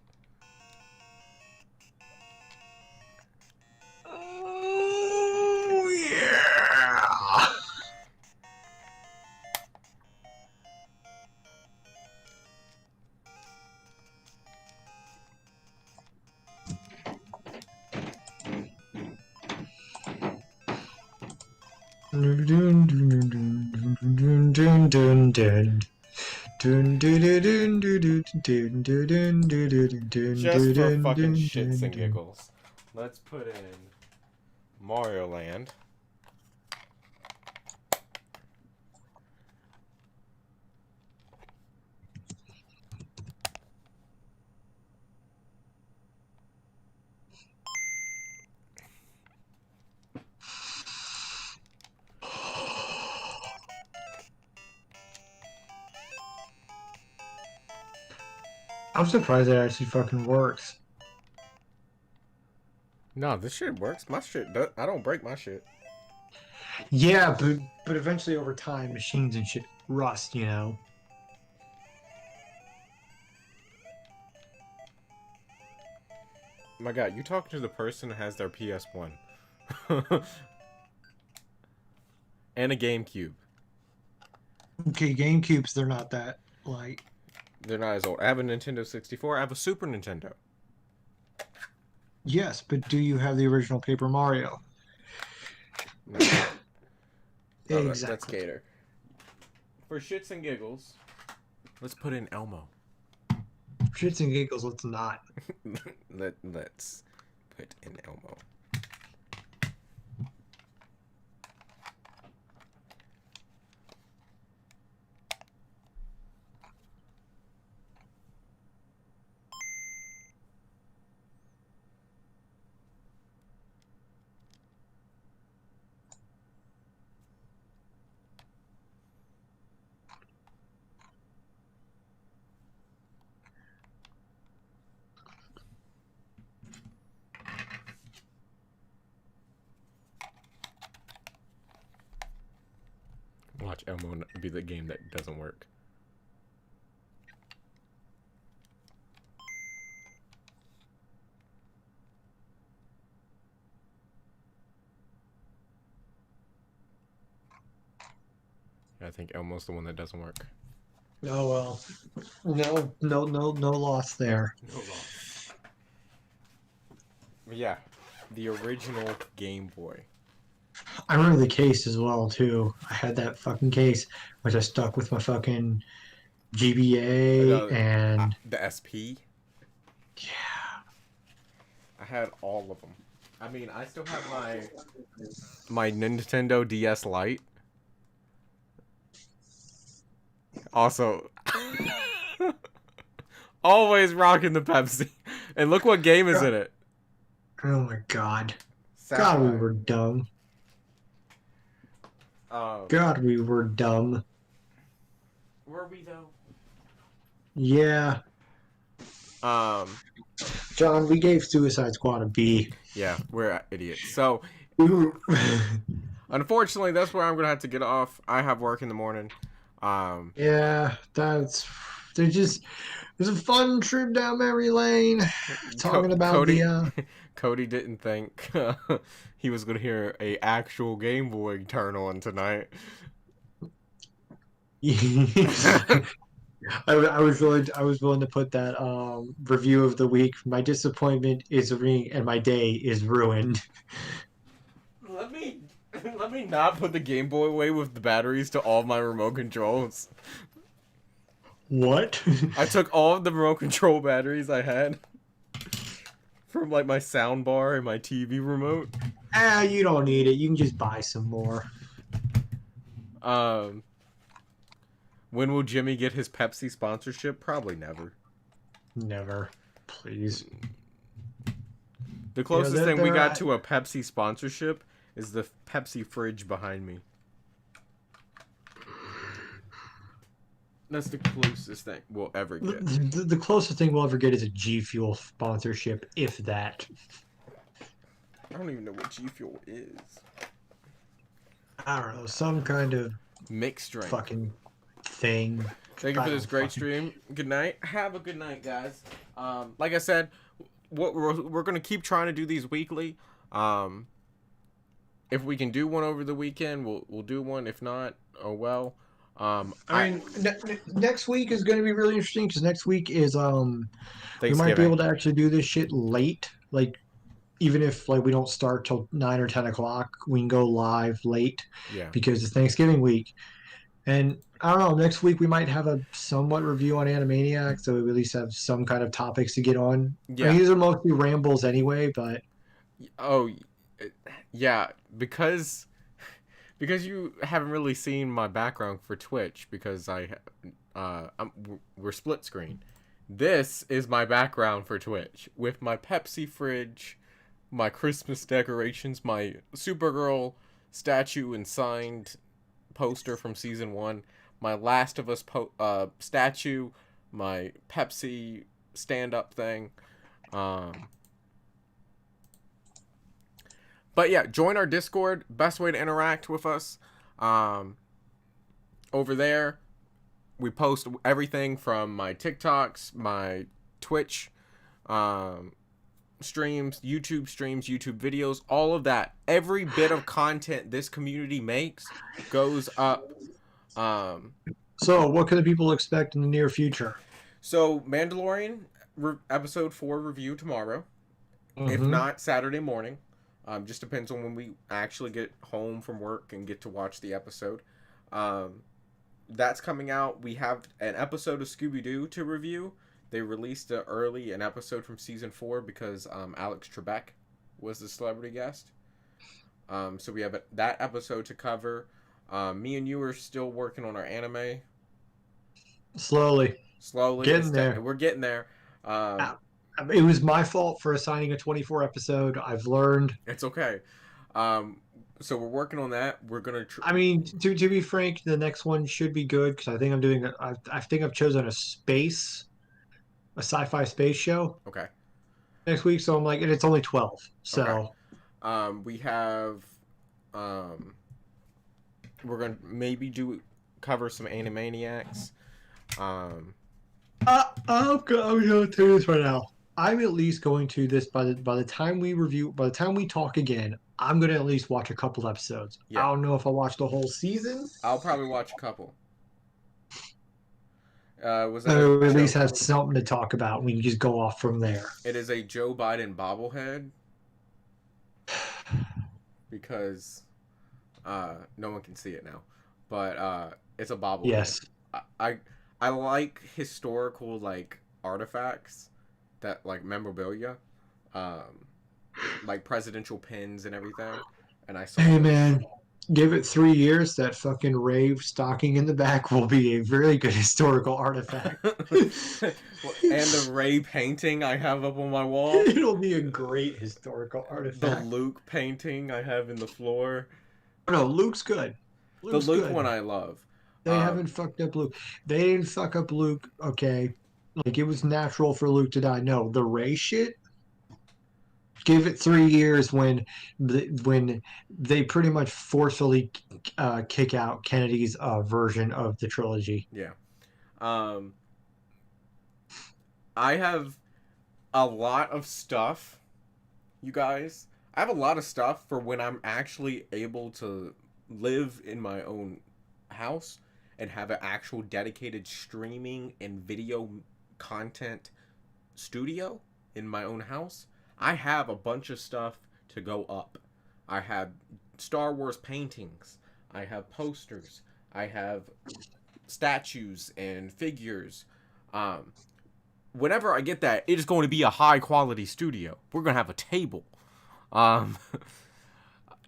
Oh, yeah. Dun, dun, dun, dun, dun, dun, dun, dun. Dun, dun, dun, dun, dun, dun, dun, dun, dun, dun, Just for dun, fucking dun, shits dun, and dun. giggles. Let's put in Mario Land. I'm surprised it actually fucking works. No, this shit works. My shit does. I don't break my shit. Yeah, but eventually over time, machines and shit rust, you know. My God, you talking to the person that has their PS1 and a GameCube. Okay, GameCubes, they're not that like. They're not as old. I have a Nintendo 64. I have a Super Nintendo. Yes, but do you have the original Paper Mario? No. Oh, that's Exactly. Gator. For shits and giggles, let's put in Elmo. Shits and giggles, let's not. Let's put in Elmo. watch Elmo be the game that doesn't work. I think Elmo's the one that doesn't work. Oh well. No loss there. No loss. Yeah, the original Game Boy. I remember the case as well too. I had that fucking case, which I stuck with my fucking GBA and the SP. yeah. I had all of them. I mean, I still have my Nintendo DS Lite. Also, always rocking the Pepsi. And look what game is in it. Oh my god. Sapphire. God, we were dumb. God, we were dumb. Were we though? Yeah. John, we gave Suicide Squad a B. Yeah, we're idiots. So, unfortunately, that's where I'm gonna have to get off. I have work in the morning. Yeah, there's a fun trip down memory lane. Talking about Cody, the Cody didn't think he was gonna hear a actual Game Boy turn on tonight. I was willing to put that review of the week. My disappointment is ring and my day is ruined. Let me not put the Game Boy away with the batteries to all my remote controls. What? I took all of the remote control batteries I had from like my sound bar and my TV remote. You don't need it. You can just buy some more. When will Jimmy get his Pepsi sponsorship? Probably never. Never. Please. The closest thing we got to a Pepsi sponsorship is the Pepsi fridge behind me. That's the closest thing we'll ever get. The closest thing we'll ever get is a G Fuel sponsorship, if that. I don't even know what G Fuel is. I don't know, some kind of mixed drink. Fucking thing. Thank you for this great stream. Good night. Have a good night, guys. Like I said, what we're gonna keep trying to do these weekly. If we can do one over the weekend, we'll do one. If not, oh well. I mean, next week is going to be really interesting because next week is we might be able to actually do this shit late. Like, even if like we don't start till 9 or 10 o'clock, we can go live late. Yeah. Because it's Thanksgiving week, and I don't know. Next week we might have a somewhat review on Animaniacs, so we at least have some kind of topics to get on. Yeah. I mean, these are mostly rambles anyway, but oh, yeah, because you haven't really seen my background for Twitch because we're split screen. This is my background for Twitch with my Pepsi fridge, my Christmas decorations, my Supergirl statue and signed poster from season 1, my Last of Us statue, my Pepsi stand-up thing. But yeah, join our Discord. Best way to interact with us. Over there, we post everything from my TikToks, my Twitch streams, YouTube videos, all of that. Every bit of content this community makes goes up. So what can the people expect in the near future? So Mandalorian episode 4 review tomorrow. Mm-hmm. If not, Saturday morning. Just depends on when we actually get home from work and get to watch the episode. That's coming out. We have an episode of Scooby-Doo to review. They released an episode from season 4 because Alex Trebek was the celebrity guest. So we have that episode to cover. Me and you are still working on our anime. Slowly. Getting there. We're getting there. It was my fault for assigning a 24 episode. I've learned. It's okay. So we're working on that. We're gonna. I mean, to be frank, the next one should be good because I think I'm doing. I think I've chosen a sci-fi space show. Okay. Next week, so I'm like, and it's only 12. So. Okay. We have. We're gonna maybe do cover some Animaniacs. I'm going to tell you this right now. I'm at least going to this by the time we review, by the time we talk again. I'm gonna at least watch a couple episodes. I Yeah, don't know if I watch the whole season. I'll probably watch a couple. Was that a Or at least Joe? have something to talk about. We can just go off from there. It is a Joe Biden bobblehead because no one can see it now, but it's a bobblehead. Yes. I, I I like historical like artifacts that like memorabilia, um, like presidential pins and everything. And I saw Hey this. man, give it 3 years. That fucking rave stocking in the back will be a very good historical artifact. And the Ray painting I have up on my wall. It'll be a great historical The artifact. Luke painting I have in the floor. No, Luke's good. The Luke's Luke good. one I love. They haven't fucked up Luke. They didn't fuck up Luke. Okay, like it was natural for Luke to die. No, the Ray shit. Give it 3 years when they pretty much forcefully kick out Kennedy's version of the trilogy. Yeah. Um, I have a lot of stuff, you guys. I have a lot of stuff for when I'm actually able to live in my own house and have an actual dedicated streaming and video content studio in my own house. I have a bunch of stuff to go up. I have Star Wars paintings. I have posters. I have statues and figures. Um, Whenever I get that, it is going to be a high quality studio. We're gonna have a table. Um,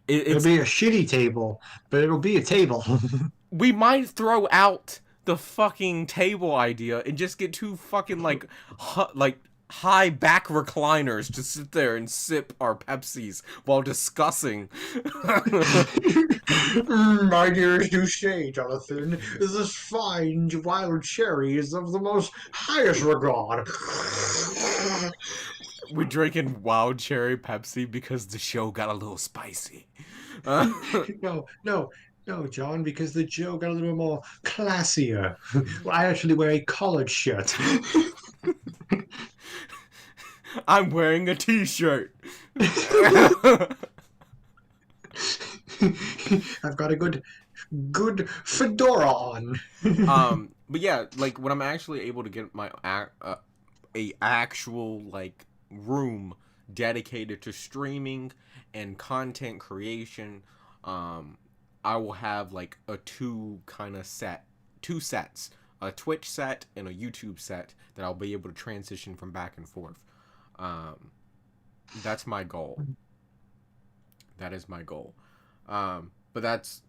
It'll it's be a shitty table, but it'll be a table. we might throw out the fucking table idea and just get two fucking like high back recliners to sit there and sip our Pepsis while discussing. My dearest Douche, Jonathan, this fine wild cherry is of the most highest regard. We're drinking wild cherry Pepsi because the show got a little spicy. Uh, No, John, because the Joe got a little more classier. Well, I actually wear a collared shirt. I'm wearing a t-shirt. I've got a good fedora on. But yeah, like when I'm actually able to get my a actual like room dedicated to streaming and content creation, I will have like a two sets, a Twitch set and a YouTube set that I'll be able to transition from back and forth. That's my goal. That is my goal. But that's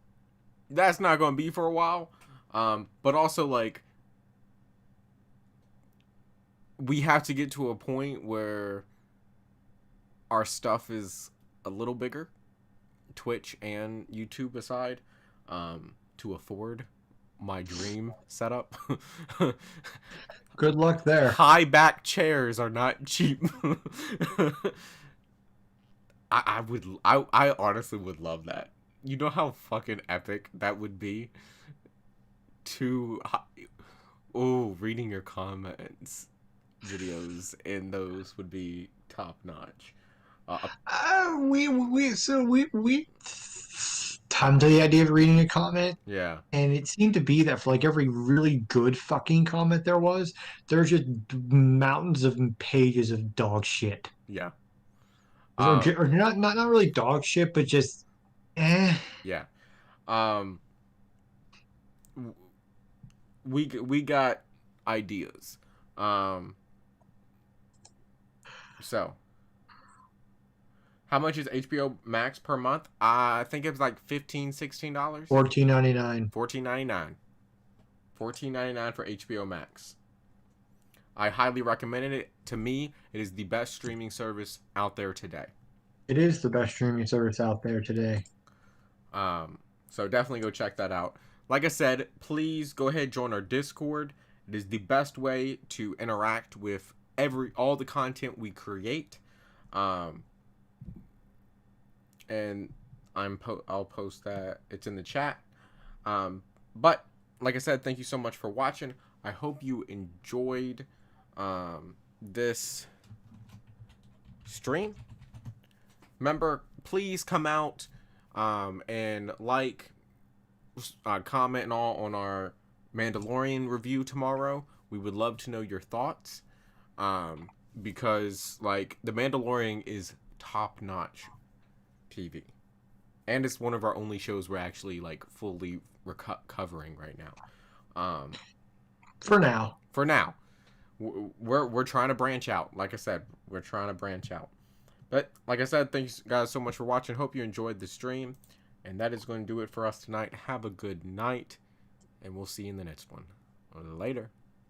not going to be for a while. But also like we have to get to a point where our stuff is a little bigger, Twitch and YouTube aside, to afford my dream setup. Good luck there. High back chairs are not cheap. I honestly would love that. You know how fucking epic that would be? Reading your comments videos in those would be top notch. We tons of the idea of reading a comment, Yeah, and it seemed to be that for like every really good fucking comment there's just mountains of pages of dog shit. yeah, Or not really dog shit, but just eh. yeah. Um, we got ideas. So how much is HBO Max per month? I think it was like $15-$16. $14.99. $14.99. $14.99 for HBO Max. I highly recommend it. To me, it is the best streaming service out there today. It is the best streaming service out there today. So definitely go check that out. Like I said, please go ahead and join our Discord. It is the best way to interact with all the content we create. And I'll post that. It's in the chat. But like I said, thank you so much for watching. I hope you enjoyed this stream. Remember, please come out and like, comment and all on our Mandalorian review tomorrow. We would love to know your thoughts, because like the Mandalorian is top-notch TV, and it's one of our only shows we're actually like fully covering right now. For now. We're trying to branch out. Like I said, we're trying to branch out. But like I said, thanks guys so much for watching. Hope you enjoyed the stream. And that is going to do it for us tonight. Have a good night. And we'll see you in the next one. Later.